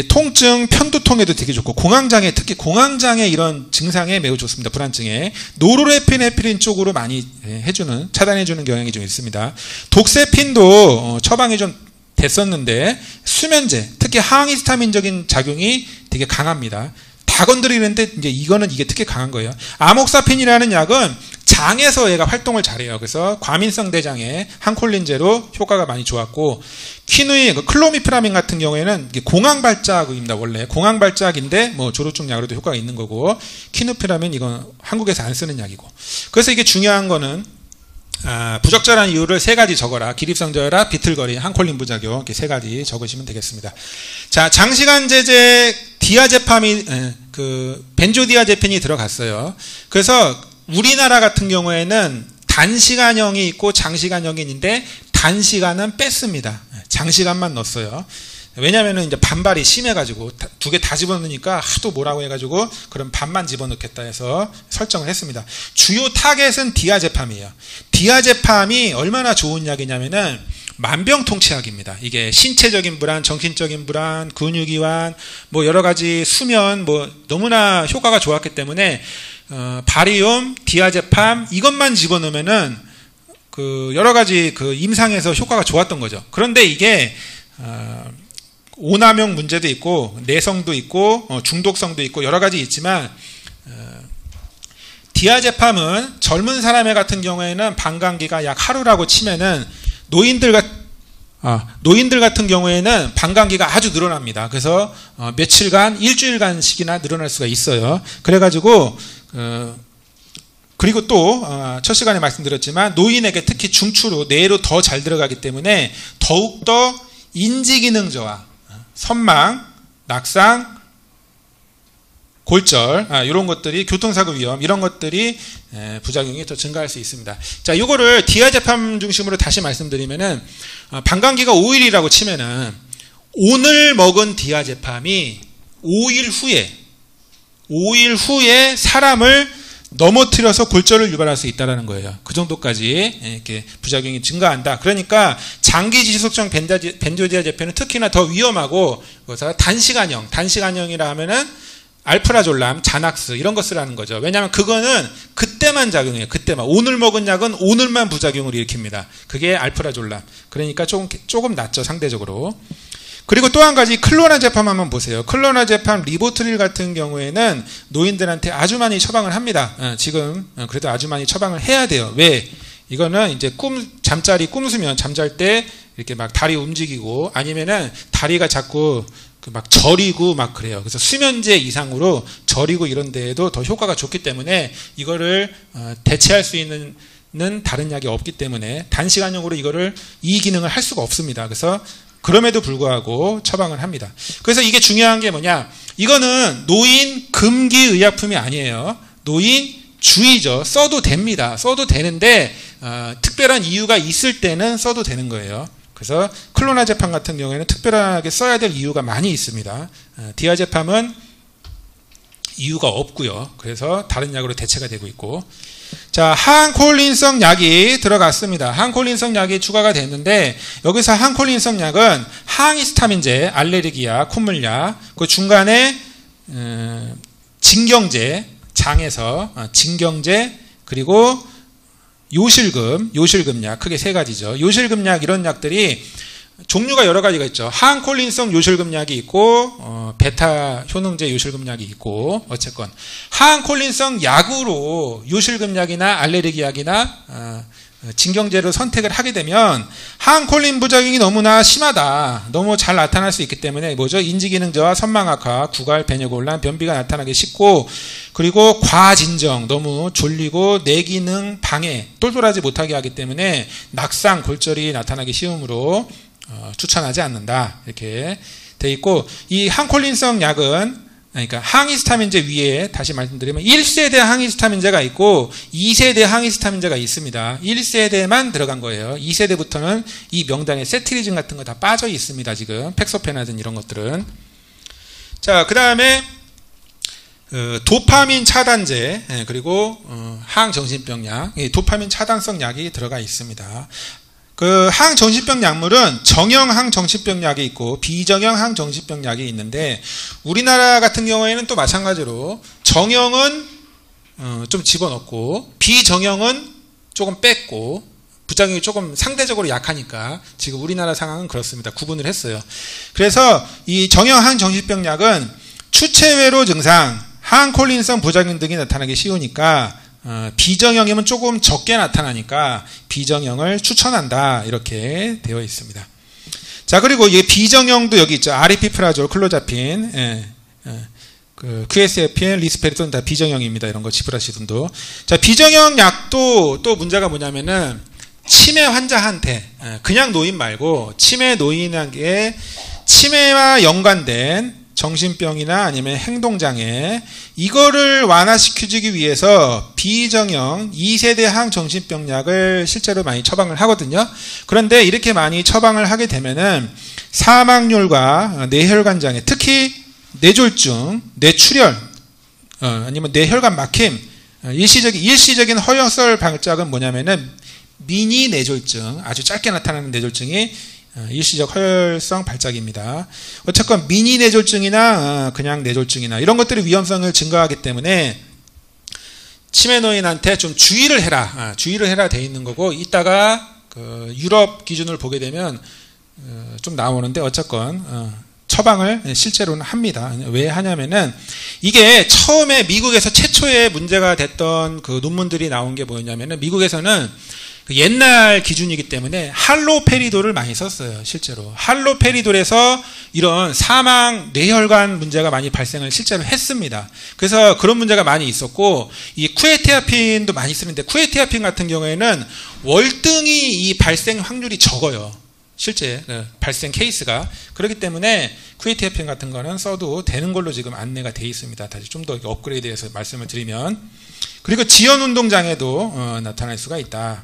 통증, 편두통에도 되게 좋고 공황장애, 특히 공황장애 이런 증상에 매우 좋습니다. 불안증에. 노르에피네프린 쪽으로 많이 해주는, 차단해주는 경향이 좀 있습니다. 독세핀도 처방이 좀 됐었는데 수면제, 특히 항히스타민적인 작용이 되게 강합니다. 다 건드리는데 이제 이게 특히 강한 거예요. 아목사핀이라는 약은 장에서 얘가 활동을 잘해요. 그래서 과민성 대장에 항콜린제로 효과가 많이 좋았고 키누이, 클로미프라민 같은 경우에는 공황발작입니다. 원래 공황발작인데 뭐 조루증 약으로도 효과가 있는 거고 키누피라민 이건 한국에서 안 쓰는 약이고 그래서 이게 중요한 거는 부적절한 이유를 세 가지 적어라. 기립성 저혈압, 비틀거림, 항콜린 부작용 이렇게 세 가지 적으시면 되겠습니다. 자, 장시간 제제 디아제팜이 벤조디아제핀이 들어갔어요. 그래서 우리나라 같은 경우에는 단시간형이 있고 장시간형이 있는데 단시간은 뺐습니다. 장시간만 넣었어요. 왜냐면은 이제 반발이 심해가지고 두 개 다 집어넣으니까 하도 뭐라고 해가지고 그럼 반만 집어넣겠다 해서 설정을 했습니다. 주요 타겟은 디아제팜이에요. 디아제팜이 얼마나 좋은 약이냐면은 만병통치약입니다. 이게 신체적인 불안, 정신적인 불안, 근육이완, 뭐 여러 가지 수면, 뭐 너무나 효과가 좋았기 때문에 바리움, 디아제팜 이것만 집어넣으면은 여러 가지 임상에서 효과가 좋았던 거죠. 그런데 이게 오남용 문제도 있고 내성도 있고 중독성도 있고 여러 가지 있지만 디아제팜은 젊은 사람 같은 경우에는 방광기가 약 하루라고 치면은 노인들 같은 경우에는 방광기가 아주 늘어납니다. 그래서 며칠간, 일주일간씩이나 늘어날 수가 있어요. 그래가지고 그리고 또 첫 시간에 말씀드렸지만 노인에게 특히 중추로 뇌로 더 잘 들어가기 때문에 더욱더 인지기능 저하, 선망, 낙상, 골절, 이런 것들이 교통사고 위험 이런 것들이 부작용이 더 증가할 수 있습니다. 자, 이거를 디아제팜 중심으로 다시 말씀드리면은 방광기가 5일이라고 치면은 오늘 먹은 디아제팜이 5일 후에 사람을 넘어뜨려서 골절을 유발할 수 있다는 거예요. 그 정도까지 이렇게 부작용이 증가한다. 그러니까 장기 지속성 벤조디아제팜은 특히나 더 위험하고, 그래서 단시간형이라 하면은 알프라졸람, 자낙스 이런 거 쓰라는 거죠. 왜냐하면 그거는 그때만 작용해요. 그때만. 오늘 먹은 약은 오늘만 부작용을 일으킵니다. 그게 알프라졸람. 그러니까 조금 낫죠, 상대적으로. 그리고 또 한 가지 클로나제팜 한번 보세요. 클로나제팜, 리보트릴 같은 경우에는 노인들한테 아주 많이 처방을 합니다. 지금 그래도 아주 많이 처방을 해야 돼요. 왜? 이거는 이제 잠자리 꿈수면 잠잘 때 이렇게 막 다리 움직이고 아니면은 다리가 자꾸 막 저리고 막 그래요. 그래서 수면제 이상으로 저리고 이런 데에도 더 효과가 좋기 때문에 이거를 대체할 수 있는 다른 약이 없기 때문에 단시간용으로 이 기능을 할 수가 없습니다. 그래서 그럼에도 불구하고 처방을 합니다. 그래서 이게 중요한 게 뭐냐? 이거는 노인 금기 의약품이 아니에요. 노인 주의죠. 써도 됩니다. 써도 되는데 특별한 이유가 있을 때는 써도 되는 거예요. 그래서 클로나제팜 같은 경우에는 특별하게 써야 될 이유가 많이 있습니다. 디아제팜은 이유가 없고요. 그래서 다른 약으로 대체가 되고 있고, 자, 항콜린성 약이 들어갔습니다. 항콜린성 약이 추가가 됐는데 여기서 항콜린성 약은 항히스타민제, 알레르기약, 콧물약, 그 중간에 진경제, 장에서 진경제, 그리고 요실금약, 크게 세 가지죠. 요실금약 이런 약들이 종류가 여러 가지가 있죠. 항콜린성 요실금약이 있고 베타 효능제 요실금약이 있고, 어쨌건 항콜린성 약으로 요실금약이나 알레르기약이나 진경제로 선택을 하게 되면 항콜린 부작용이 너무나 심하다, 너무 잘 나타날 수 있기 때문에 뭐죠? 인지기능 저하, 선망 악화, 구갈, 배뇨곤란, 변비가 나타나기 쉽고, 그리고 과진정, 너무 졸리고 뇌기능 방해, 똘똘하지 못하게 하기 때문에 낙상, 골절이 나타나기 쉬우므로 추천하지 않는다, 이렇게 돼 있고, 이 항콜린성 약은 그러니까 항히스타민제 위에 다시 말씀드리면 1세대 항히스타민제가 있고 2세대 항히스타민제가 있습니다. 1세대만 들어간 거예요. 2세대부터는 이 명단에 세트리진 같은 거 다 빠져 있습니다. 지금 팩소페나든 이런 것들은. 자, 그 다음에 도파민 차단제, 그리고 항정신병약, 도파민 차단성 약이 들어가 있습니다. 그 항정신병 약물은 정형 항정신병 약이 있고 비정형 항정신병 약이 있는데, 우리나라 같은 경우에는 또 마찬가지로 정형은 좀 집어넣고 비정형은 조금 뺐고, 부작용이 조금 상대적으로 약하니까 지금 우리나라 상황은 그렇습니다. 구분을 했어요. 그래서 이 정형 항정신병 약은 추체외로 증상, 항콜린성 부작용 등이 나타나기 쉬우니까 비정형이면 조금 적게 나타나니까 비정형을 추천한다, 이렇게 되어 있습니다. 자, 그리고 이 비정형도 여기 있죠. 아리피프라졸, 클로자핀, 그 QSFN, 리스페리톤 다 비정형입니다. 이런 거 지브라시돈도. 자, 비정형 약도 또 문제가 뭐냐면은 치매 환자한테, 그냥 노인 말고 치매 노인에게 치매와 연관된 정신병이나 아니면 행동장애, 이거를 완화시키기 위해서 비정형 2세대 항정신병 약을 실제로 많이 처방을 하거든요. 그런데 이렇게 많이 처방을 하게 되면은 사망률과 뇌혈관 장애, 특히 뇌졸중, 뇌출혈, 아니면 뇌혈관 막힘, 일시적인 허혈 발작은 뭐냐면은 미니 뇌졸중, 아주 짧게 나타나는 뇌졸중이 일시적 허혈성 발작입니다. 어쨌건 미니 뇌졸중이나 그냥 뇌졸중이나 이런 것들이 위험성을 증가하기 때문에 치매 노인한테 좀 주의를 해라 돼 있는 거고, 이따가 그 유럽 기준을 보게 되면 좀 나오는데, 어쨌건 처방을 실제로는 합니다. 왜 하냐면은 이게 처음에 미국에서 최초의 문제가 됐던 그 논문들이 나온 게 뭐였냐면은, 미국에서는 옛날 기준이기 때문에 할로페리돌을 많이 썼어요. 실제로 할로페리돌에서 이런 사망 뇌혈관 문제가 많이 발생을 실제로 했습니다. 그래서 그런 문제가 많이 있었고, 이 쿠에티아핀도 많이 쓰는데 쿠에티아핀 같은 경우에는 월등히 이 발생 확률이 적어요. 실제 발생 케이스가. 그렇기 때문에 크리에이티브펜 같은 거는 써도 되는 걸로 지금 안내가 되어 있습니다. 다시 좀 더 업그레이드해서 말씀을 드리면. 그리고 지연운동장애도 나타날 수가 있다.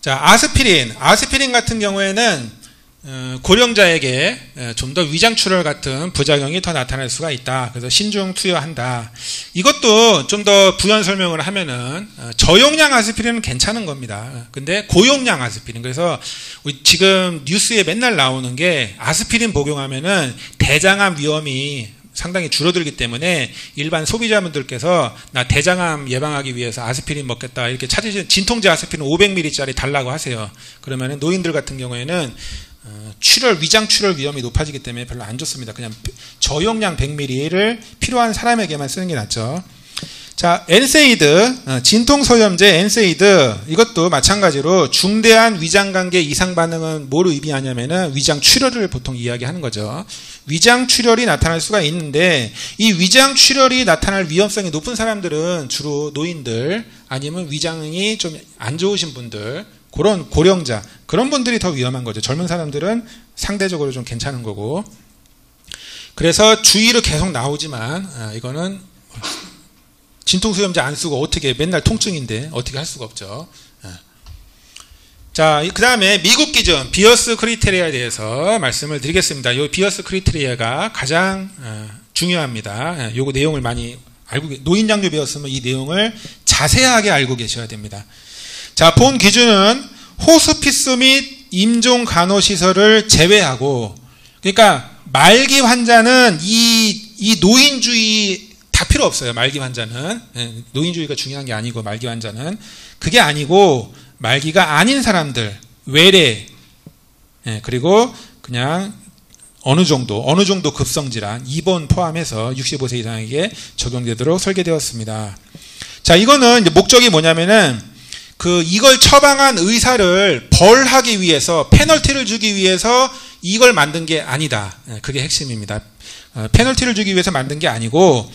자, 아스피린 같은 경우에는 고령자에게 좀 더 위장출혈 같은 부작용이 더 나타날 수가 있다. 그래서 신중 투여한다. 이것도 좀 더 부연 설명을 하면은 저용량 아스피린은 괜찮은 겁니다. 근데 고용량 아스피린, 그래서 지금 뉴스에 맨날 나오는 게 아스피린 복용하면은 대장암 위험이 상당히 줄어들기 때문에 일반 소비자분들께서 나 대장암 예방하기 위해서 아스피린 먹겠다 이렇게 찾으시는, 진통제 아스피린 500ml짜리 달라고 하세요. 그러면은 노인들 같은 경우에는 위장 출혈 위험이 높아지기 때문에 별로 안 좋습니다. 그냥 저용량 100ml를 필요한 사람에게만 쓰는 게 낫죠. 자, 엔세이드, 진통소염제 엔세이드, 이것도 마찬가지로 중대한 위장관계 이상 반응은 뭘 의미하냐면은 위장 출혈을 보통 이야기하는 거죠. 위장 출혈이 나타날 수가 있는데, 이 위장 출혈이 나타날 위험성이 높은 사람들은 주로 노인들, 아니면 위장이 좀 안 좋으신 분들, 그런 고령자, 그런 분들이 더 위험한 거죠. 젊은 사람들은 상대적으로 좀 괜찮은 거고. 그래서 주의로 계속 나오지만 이거는 진통소염제 안 쓰고 어떻게, 맨날 통증인데 어떻게 할 수가 없죠. 자, 그 다음에 미국 기준 비어스 크리테리아에 대해서 말씀을 드리겠습니다. 이 비어스 크리테리아가 가장 중요합니다. 요거 내용을 많이 노인 장교 배웠으면 이 내용을 자세하게 알고 계셔야 됩니다. 자, 본 기준은 호스피스 및 임종 간호시설을 제외하고, 그러니까 말기 환자는 이 노인주의 다 필요 없어요. 말기 환자는. 노인주의가 중요한 게 아니고, 말기 환자는 그게 아니고, 말기가 아닌 사람들, 외래, 그리고 그냥 어느 정도 급성질환, 입원 포함해서 65세 이상에게 적용되도록 설계되었습니다. 자, 이거는 이제 목적이 뭐냐면은 이걸 처방한 의사를 벌하기 위해서, 페널티를 주기 위해서 이걸 만든 게 아니다. 그게 핵심입니다. 페널티를 주기 위해서 만든 게 아니고,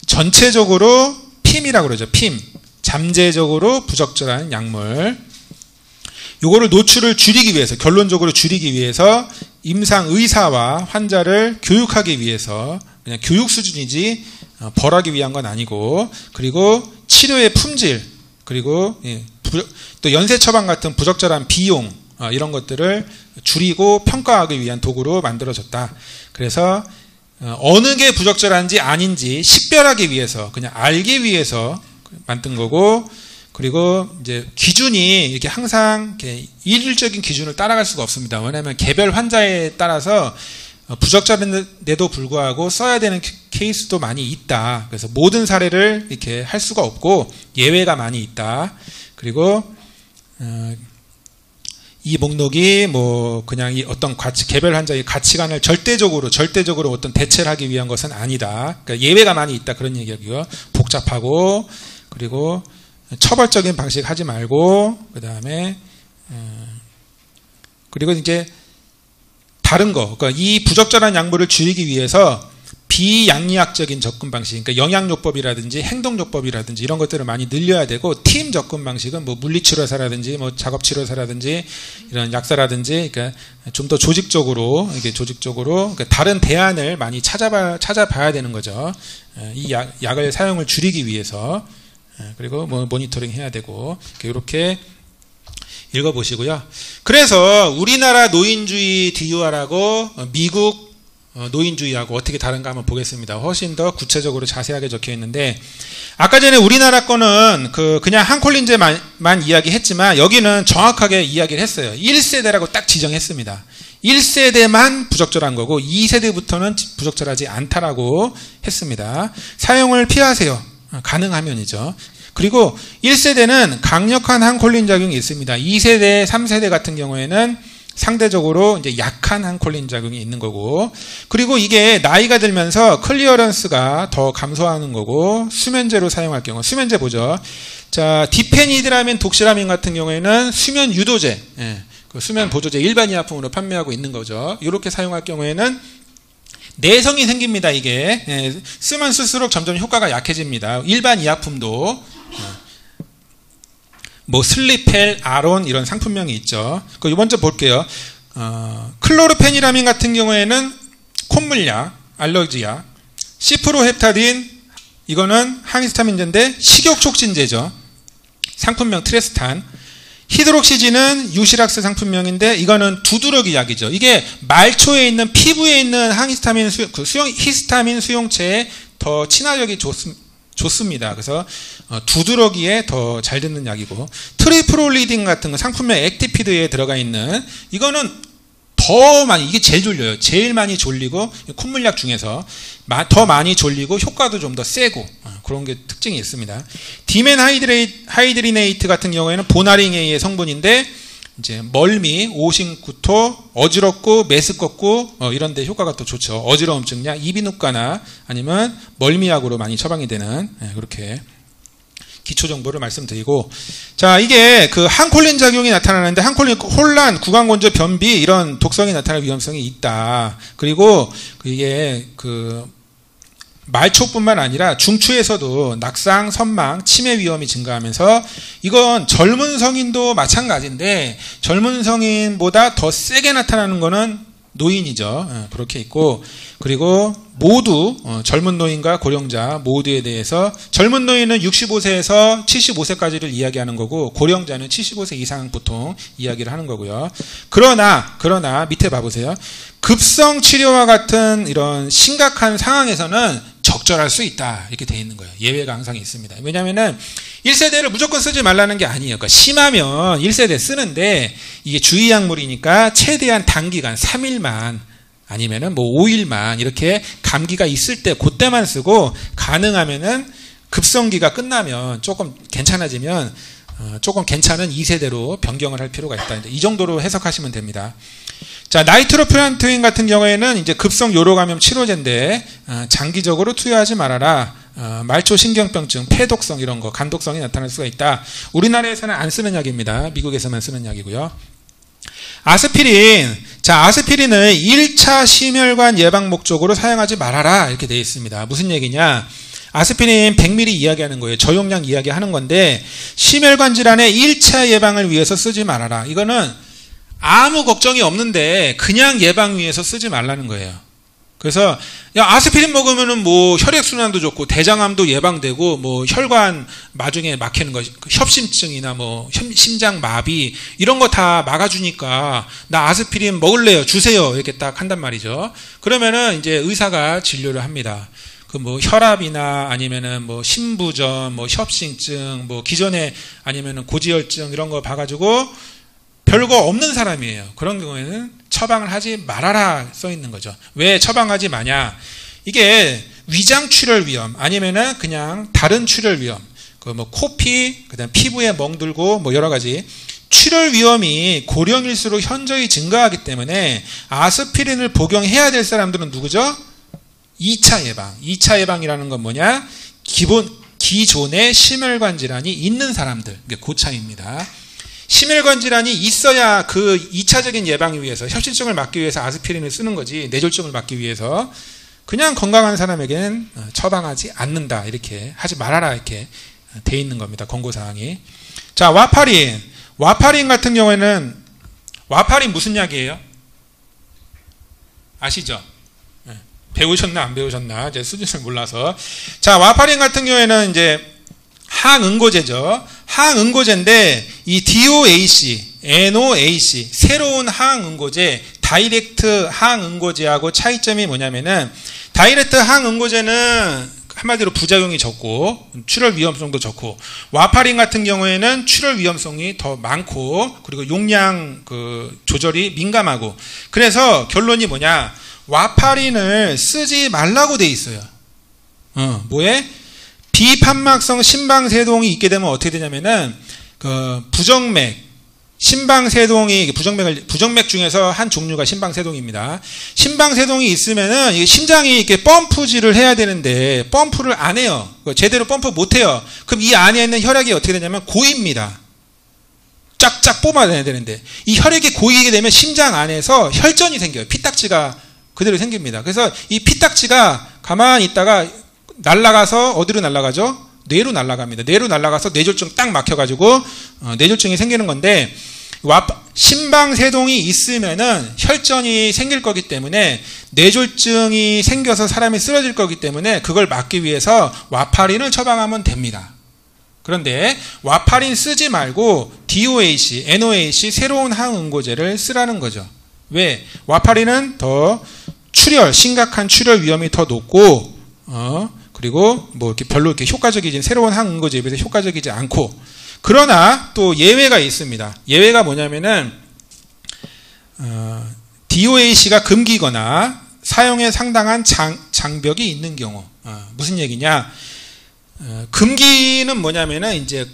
전체적으로 PIM이라고 그러죠. PIM. 잠재적으로 부적절한 약물. 요거를 노출을 줄이기 위해서, 결론적으로 줄이기 위해서 임상 의사와 환자를 교육하기 위해서, 그냥 교육 수준이지 벌하기 위한 건 아니고, 그리고 치료의 품질, 그리고 또 연쇄 처방 같은 부적절한 비용, 이런 것들을 줄이고 평가하기 위한 도구로 만들어졌다. 그래서 어느 게 부적절한지 아닌지 식별하기 위해서, 그냥 알기 위해서 만든 거고, 그리고 이제 기준이 이렇게 항상 이렇게 일률적인 기준을 따라갈 수가 없습니다. 왜냐하면 개별 환자에 따라서 부적절한데도 불구하고 써야 되는 케이스도 많이 있다. 그래서 모든 사례를 이렇게 할 수가 없고 예외가 많이 있다. 그리고 이 목록이 뭐 그냥 이 어떤 개별 환자의 가치관을 절대적으로 어떤 대체를 하기 위한 것은 아니다. 그러니까 예외가 많이 있다, 그런 얘기고요. 복잡하고, 그리고 처벌적인 방식 하지 말고, 그 다음에 그리고 이제 다른 거, 그러니까 이 부적절한 약물을 줄이기 위해서 비양리학적인 접근 방식, 그러니까 영양요법이라든지 행동요법이라든지 이런 것들을 많이 늘려야 되고, 팀 접근 방식은 뭐 물리치료사라든지 뭐 작업치료사라든지 이런 약사라든지, 그러니까 좀 더 조직적으로 그러니까 다른 대안을 많이 찾아봐야 되는 거죠. 이 약을 사용을 줄이기 위해서. 그리고 뭐 모니터링 해야 되고, 이렇게 읽어보시고요. 그래서 우리나라 노인주의 DUR하고 미국 노인주의하고 어떻게 다른가 한번 보겠습니다. 훨씬 더 구체적으로 자세하게 적혀 있는데, 아까 전에 우리나라 거는 그냥 항콜린제만 이야기했지만 여기는 정확하게 이야기를 했어요. 1세대라고 딱 지정했습니다. 1세대만 부적절한 거고 2세대부터는 부적절하지 않다라고 했습니다. 사용을 피하세요. 가능하면이죠. 그리고 1세대는 강력한 항콜린 작용이 있습니다. 2세대, 3세대 같은 경우에는 상대적으로 이제 약한 항콜린 작용이 있는 거고, 그리고 이게 나이가 들면서 클리어런스가 더 감소하는 거고, 수면제로 사용할 경우, 수면제 보죠. 자, 디페니드라민, 독시라민 같은 경우에는 수면 유도제, 그 수면 보조제 일반 의약품으로 판매하고 있는 거죠. 이렇게 사용할 경우에는 내성이 생깁니다. 이게 쓰면 쓸수록 점점 효과가 약해집니다. 일반 의약품도. 뭐 슬리펠, 아론 이런 상품명이 있죠. 그 먼저 볼게요. 클로르페니라민 같은 경우에는 콧물약, 알러지약, 시프로헵타딘 이거는 항히스타민제인데 식욕 촉진제죠. 상품명 트레스탄. 히드록시진은 유시락스 상품명인데 이거는 두드러기 약이죠. 이게 말초에 있는 피부에 있는 항히스타민 히스타민 수용체에 더 친화력이 좋습니다. 그래서 두드러기에 더 잘 듣는 약이고, 트리프롤리딘 같은 거 상품명 액티피드에 들어가 있는 이거는 더 많이, 이게 제일 졸려요. 제일 많이 졸리고 콧물약 중에서 더 많이 졸리고 효과도 좀 더 세고 그런 게 특징이 있습니다. 디멘 하이드리네이트 같은 경우에는 보나링 A의 성분인데 이제 멀미, 오심구토, 어지럽고 메스껍고 이런 데 효과가 또 좋죠. 어지러움증약, 이비인후과나 아니면 멀미약으로 많이 처방이 되는 그렇게 기초 정보를 말씀드리고, 자, 이게 그 항콜린 작용이 나타나는데 항콜린 혼란, 구강건조, 변비 이런 독성이 나타날 위험성이 있다. 그리고 이게 그 말초뿐만 아니라 중추에서도 낙상, 선망, 치매 위험이 증가하면서 이건 젊은 성인도 마찬가지인데 젊은 성인보다 더 세게 나타나는 거는 노인이죠. 그렇게 있고, 그리고 모두 젊은 노인과 고령자 모두에 대해서 젊은 노인은 65세에서 75세까지를 이야기하는 거고 고령자는 75세 이상 보통 이야기를 하는 거고요. 그러나 밑에 봐보세요. 급성 치료와 같은 이런 심각한 상황에서는 적절할 수 있다 이렇게 돼 있는 거예요. 예외가 항상 있습니다. 왜냐하면은 1세대를 무조건 쓰지 말라는 게 아니에요. 그러니까 심하면 1세대 쓰는데 이게 주의약물이니까 최대한 단기간 3일만 아니면은 뭐 5일만 이렇게 감기가 있을 때 그때만 쓰고, 가능하면은 급성기가 끝나면 조금 괜찮아지면 조금 괜찮은 2세대로 변경을 할 필요가 있다. 이 정도로 해석하시면 됩니다. 자, 나이트로피란토인 같은 경우에는 이제 급성 요로감염 치료제인데 장기적으로 투여하지 말아라. 말초 신경병증, 폐독성 이런 거, 간독성이 나타날 수가 있다. 우리나라에서는 안 쓰는 약입니다. 미국에서만 쓰는 약이고요. 아스피린. 자, 아스피린을 1차 심혈관 예방 목적으로 사용하지 말아라 이렇게 되어 있습니다. 무슨 얘기냐? 아스피린 100ml 이야기하는 거예요. 저용량 이야기하는 건데 심혈관 질환의 1차 예방을 위해서 쓰지 말아라. 이거는 아무 걱정이 없는데 그냥 예방 위해서 쓰지 말라는 거예요. 그래서 야, 아스피린 먹으면은 뭐 혈액순환도 좋고 대장암도 예방되고 뭐 혈관 마중에 막히는 거, 협심증이나 뭐 심장 마비 이런 거 다 막아주니까 나 아스피린 먹을래요, 주세요 이렇게 딱 한단 말이죠. 그러면은 이제 의사가 진료를 합니다. 그 뭐 혈압이나 아니면은 뭐 심부전, 뭐 협심증, 뭐 기존에 아니면은 고지혈증 이런 거 봐가지고 별거 없는 사람이에요. 그런 경우에는 처방을 하지 말아라 써 있는 거죠. 왜 처방하지 마냐? 이게 위장 출혈 위험 아니면은 그냥 다른 출혈 위험, 그 뭐 코피, 그다음 피부에 멍들고 뭐 여러 가지 출혈 위험이 고령일수록 현저히 증가하기 때문에 아스피린을 복용해야 될 사람들은 누구죠? 2차 예방. 2차 예방이라는 건 뭐냐? 기존에 심혈관 질환이 있는 사람들. 이게 그 차이입니다. 심혈관 질환이 있어야 그 2차적인 예방을 위해서, 협심증을 막기 위해서 아스피린을 쓰는 거지, 뇌졸중을 막기 위해서. 그냥 건강한 사람에게는 처방하지 않는다, 이렇게 하지 말아라 이렇게 돼 있는 겁니다. 권고사항이. 자, 와파린 같은 경우에는 와파린 무슨 약이에요? 아시죠? 배우셨나 안 배우셨나 이제 수준을 몰라서. 자, 와파린 같은 경우에는 이제 항응고제죠. 항응고제인데 이 DOAC, NOAC 새로운 항응고제, 다이렉트 항응고제하고 차이점이 뭐냐면은 다이렉트 항응고제는 한마디로 부작용이 적고 출혈 위험성도 적고, 와파린 같은 경우에는 출혈 위험성이 더 많고 그리고 용량 그 조절이 민감하고, 그래서 결론이 뭐냐? 와파린을 쓰지 말라고 돼 있어요. 뭐에? 비판막성 심방세동이 있게 되면 어떻게 되냐면은 그 부정맥, 심방세동이 부정맥 중에서 한 종류가 심방세동입니다. 심방세동이 있으면은 이게 심장이 이렇게 펌프질을 해야 되는데 펌프를 안 해요. 제대로 펌프 못 해요. 그럼 이 안에 있는 혈액이 어떻게 되냐면 고입니다. 쫙쫙 뽑아내야 되는데 이 혈액이 고이게 되면 심장 안에서 혈전이 생겨요. 피딱지가 그대로 생깁니다. 그래서 이 피딱지가 가만히 있다가 날아가서 어디로 날아가죠? 뇌로 날아갑니다. 뇌로 날아가서 뇌졸중 딱 막혀가지고 뇌졸중이 생기는 건데, 심방세동이 있으면은 혈전이 생길 거기 때문에 뇌졸중이 생겨서 사람이 쓰러질 거기 때문에 그걸 막기 위해서 와파린을 처방하면 됩니다. 그런데 와파린 쓰지 말고 DOAC, NOAC 새로운 항응고제를 쓰라는 거죠. 왜? 와파린은 더 심각한 출혈 위험이 더 높고, 그리고 뭐 이렇게 별로 이렇게 효과적이지, 새로운 항응고제에 비해서 효과적이지 않고, 그러나 또 예외가 있습니다. 예외가 뭐냐면은, DOAC가 금기거나 사용에 상당한 장벽이 있는 경우. 무슨 얘기냐? 금기는 뭐냐면은 이제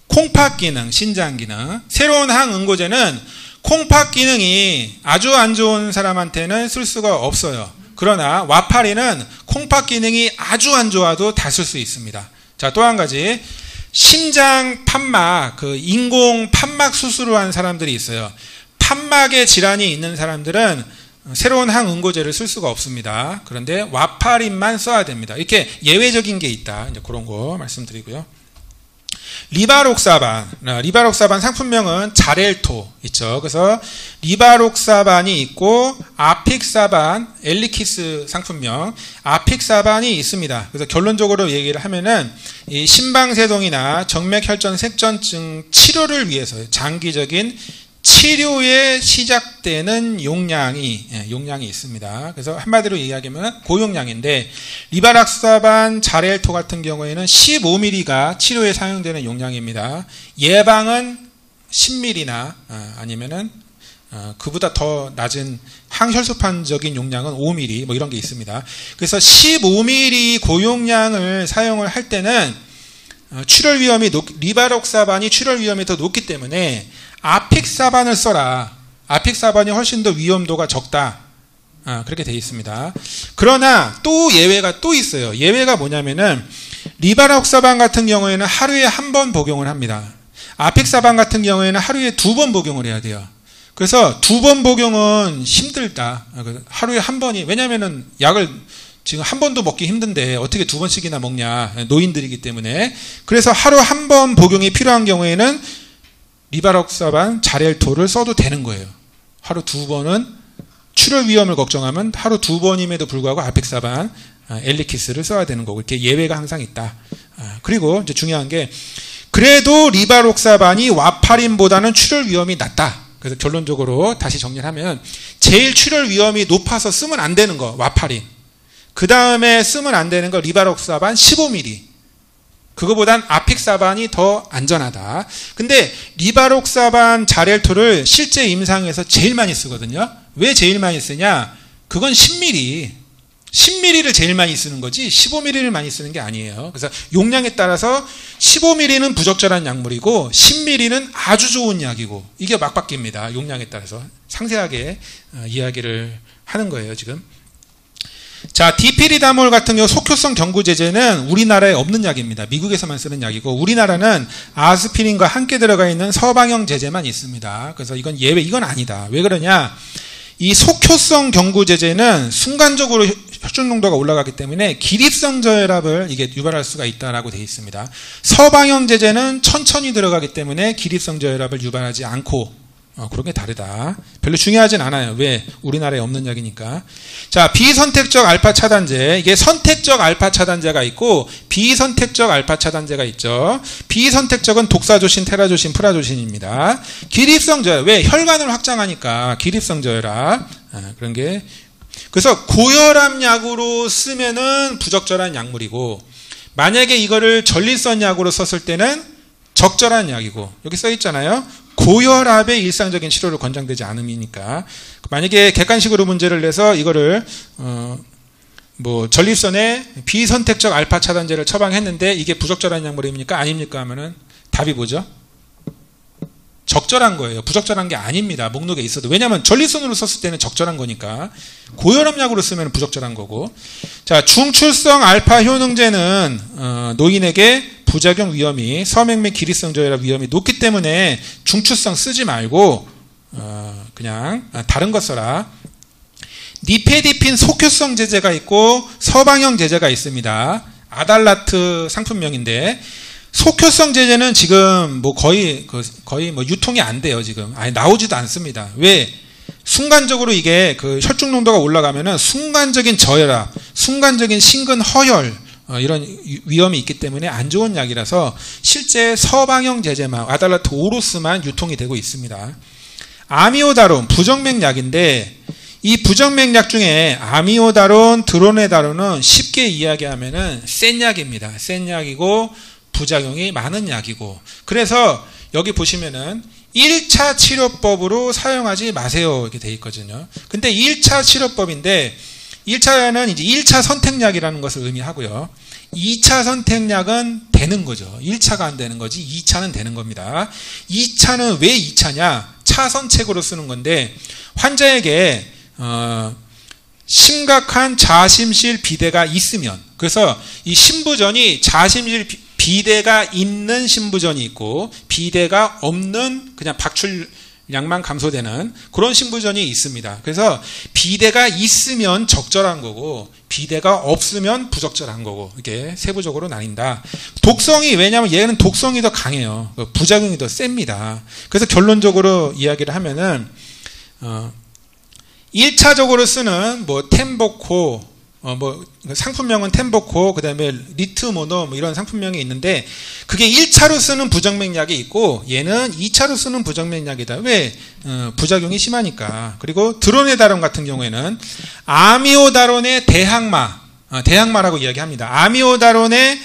콩팥 기능, 신장 기능. 새로운 항응고제는 콩팥 기능이 아주 안 좋은 사람한테는 쓸 수가 없어요. 그러나 와파린은 콩팥 기능이 아주 안 좋아도 다 쓸 수 있습니다. 자, 또 한 가지. 심장 판막, 인공 판막 수술을 한 사람들이 있어요. 판막에 질환이 있는 사람들은 새로운 항응고제를 쓸 수가 없습니다. 그런데 와파린만 써야 됩니다. 이렇게 예외적인 게 있다. 이제 그런 거 말씀드리고요. 리바록사반 상품명은 자렐토 있죠. 그래서 리바록사반이 있고 아픽사반, 엘리키스 상품명 아픽사반이 있습니다. 그래서 결론적으로 얘기를 하면은 이 심방세동이나 정맥혈전 색전증 치료를 위해서 장기적인 치료에 시작되는 용량이 있습니다. 그래서 한마디로 얘기하면 고용량인데, 리바록사반, 자렐토 같은 경우에는 15mg가 치료에 사용되는 용량입니다. 예방은 10mg나 아니면은 그보다 더 낮은 항혈소판적인 용량은 5mg 뭐 이런 게 있습니다. 그래서 15mg 고용량을 사용을 할 때는 출혈 위험이 리바록사반이 출혈 위험이 더 높기 때문에 아픽사반을 써라. 아픽사반이 훨씬 더 위험도가 적다. 그렇게 되어 있습니다. 그러나 또 예외가 또 있어요. 예외가 뭐냐면은 리바록사반 같은 경우에는 하루에 한 번 복용을 합니다. 아픽사반 같은 경우에는 하루에 2번 복용을 해야 돼요. 그래서 2번 복용은 힘들다. 하루에 한 번이, 왜냐면은 약을 지금 한 번도 먹기 힘든데 어떻게 2번씩이나 먹냐. 노인들이기 때문에. 그래서 하루 한 번 복용이 필요한 경우에는 리바록사반, 자렐토를 써도 되는 거예요. 하루 2번은 출혈 위험을 걱정하면 하루 2번임에도 불구하고 아픽사반, 엘리키스를 써야 되는 거고, 이렇게 예외가 항상 있다. 그리고 이제 중요한 게, 그래도 리바록사반이 와파린보다는 출혈 위험이 낮다. 그래서 결론적으로 다시 정리를 하면, 제일 출혈 위험이 높아서 쓰면 안 되는 거 와파린. 그 다음에 쓰면 안 되는 거 리바록사반 15mg. 그거보단 아픽사반이 더 안전하다. 근데 리바록사반, 자렐토를 실제 임상에서 제일 많이 쓰거든요. 왜 제일 많이 쓰냐? 그건 10mg. 10mg를 제일 많이 쓰는 거지 15mg를 많이 쓰는 게 아니에요. 그래서 용량에 따라서 15mg는 부적절한 약물이고 10mg는 아주 좋은 약이고, 이게 막 바뀝니다. 용량에 따라서. 상세하게 이야기를 하는 거예요, 지금. 자, 디피리다몰 같은 경우 속효성 경구제제는 우리나라에 없는 약입니다. 미국에서만 쓰는 약이고, 우리나라는 아스피린과 함께 들어가 있는 서방형 제제만 있습니다. 그래서 이건 예외, 이건 아니다. 왜 그러냐? 이 속효성 경구제제는 순간적으로 혈중 농도가 올라가기 때문에 기립성 저혈압을 이게 유발할 수가 있다라고 되어 있습니다. 서방형 제제는 천천히 들어가기 때문에 기립성 저혈압을 유발하지 않고, 그런 게 다르다. 별로 중요하진 않아요. 왜? 우리나라에 없는 약이니까. 자, 비선택적 알파 차단제. 이게 선택적 알파 차단제가 있고 비선택적 알파 차단제가 있죠. 비선택적은 독사조신, 테라조신, 프라조신입니다. 기립성 저혈압. 왜? 혈관을 확장하니까 기립성 저혈압. 그런 게. 그래서 고혈압 약으로 쓰면은 부적절한 약물이고, 만약에 이거를 전립선 약으로 썼을 때는 적절한 약이고, 여기 써 있잖아요. 고혈압의 일상적인 치료를 권장되지 않음이니까. 만약에 객관식으로 문제를 내서 이거를 전립선에 비선택적 알파 차단제를 처방했는데 이게 부적절한 약물입니까? 아닙니까? 하면은 답이 뭐죠? 적절한 거예요. 부적절한 게 아닙니다. 목록에 있어도. 왜냐하면 전립선으로 썼을 때는 적절한 거니까. 고혈압 약으로 쓰면 부적절한 거고. 자, 중출성 알파 효능제는 노인에게 부작용 위험이, 서맥 및 기립성 저혈압 위험이 높기 때문에 중추성 쓰지 말고 그냥 다른 거 써라. 니페디핀 속효성 제제가 있고 서방형 제제가 있습니다. 아달라트 상품명인데 속효성 제제는 지금 뭐 거의 뭐 유통이 안 돼요. 지금 아예 나오지도 않습니다. 왜? 순간적으로 이게 그 혈중 농도가 올라가면은 순간적인 저혈압, 순간적인 심근 허혈 이런 위험이 있기 때문에 안 좋은 약이라서 실제 서방형 제제만 아달라트 오로스만 유통이 되고 있습니다. 아미오다론 부정맥약인데 이 부정맥약 중에 아미오다론, 드로네다론은 쉽게 이야기하면은 센 약입니다. 센 약이고 부작용이 많은 약이고 그래서 여기 보시면은 1차 치료법으로 사용하지 마세요 이렇게 돼 있거든요. 근데 1차 치료법인데 1차는 이제 1차 선택약이라는 것을 의미하고요. 2차 선택약은 되는 거죠. 1차가 안 되는 거지 2차는 되는 겁니다. 2차는 왜 2차냐? 차선책으로 쓰는 건데 환자에게 심각한 자심실 비대가 있으면 그래서 이 신부전이 자심실 비대가 있는 신부전이 있고 비대가 없는 그냥 박출량만 감소되는 그런 신부전이 있습니다. 그래서 비대가 있으면 적절한 거고 비대가 없으면 부적절한 거고 이렇게 세부적으로 나뉜다. 독성이 왜냐하면 얘는 독성이 더 강해요. 부작용이 더 셉니다. 그래서 결론적으로 이야기를 하면은 1차적으로 쓰는 뭐 템보코 뭐 상품명은 템보코 그다음에 리트모노 뭐 이런 상품명이 있는데 그게 1차로 쓰는 부정맥약이 있고 얘는 2차로 쓰는 부정맥약이다. 왜? 부작용이 심하니까. 그리고 드로네다론 같은 경우에는 아미오다론의 대항마라고 이야기합니다. 아미오다론을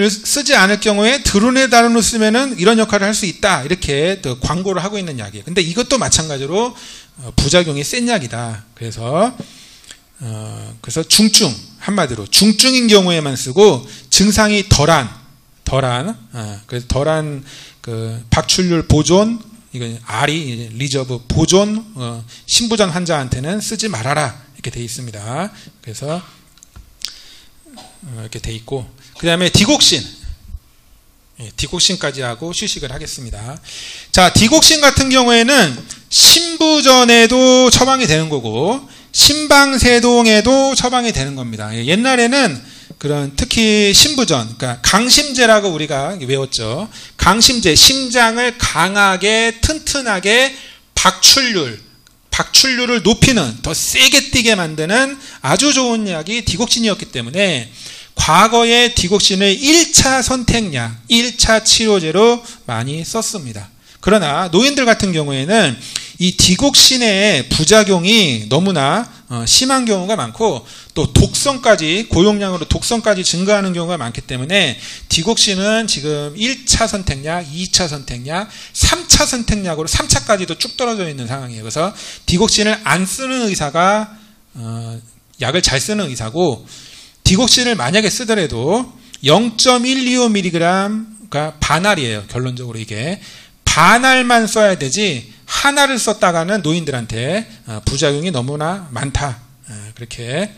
쓰지 않을 경우에 드로네다론을 쓰면은 이런 역할을 할 수 있다. 이렇게 또 광고를 하고 있는 약이에요. 근데 이것도 마찬가지로 부작용이 센 약이다. 그래서 중증 한마디로 중증인 경우에만 쓰고 증상이 덜한 그래서 덜한 그 박출률 보존 이건 R이 리저브 보존 신부전 환자한테는 쓰지 말아라 이렇게 돼 있습니다. 그래서 이렇게 돼 있고 그 다음에 디곡신까지 하고 휴식을 하겠습니다. 자, 디곡신 같은 경우에는 신부전에도 처방이 되는 거고 심방세동에도 처방이 되는 겁니다. 옛날에는 그런 특히 신부전, 그러니까 강심제라고 우리가 외웠죠. 강심제, 심장을 강하게 튼튼하게 박출률을 높이는 더 세게 뛰게 만드는 아주 좋은 약이 디곡신이었기 때문에 과거에 디곡신을 1차 선택약, 1차 치료제로 많이 썼습니다. 그러나 노인들 같은 경우에는 이 디곡신의 부작용이 너무나 심한 경우가 많고 또 독성까지 고용량으로 독성까지 증가하는 경우가 많기 때문에 디곡신은 지금 1차 선택약, 2차 선택약, 3차 선택약으로 3차까지도 쭉 떨어져 있는 상황이에요. 그래서 디곡신을 안 쓰는 의사가 약을 잘 쓰는 의사고 디곡신을 만약에 쓰더라도 0.125mg가 반알이에요. 결론적으로 이게 반알만 써야 되지 하나를 썼다가는 노인들한테 부작용이 너무나 많다. 그렇게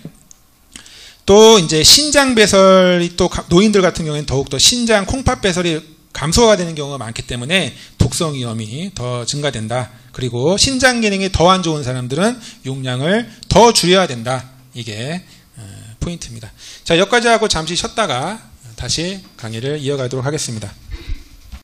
또 이제 신장 배설이 또 노인들 같은 경우에는 더욱더 신장 콩팥 배설이 감소가 되는 경우가 많기 때문에 독성 위험이 더 증가된다. 그리고 신장 기능이 더 안 좋은 사람들은 용량을 더 줄여야 된다. 이게 포인트입니다. 자, 여기까지 하고 잠시 쉬었다가 다시 강의를 이어가도록 하겠습니다.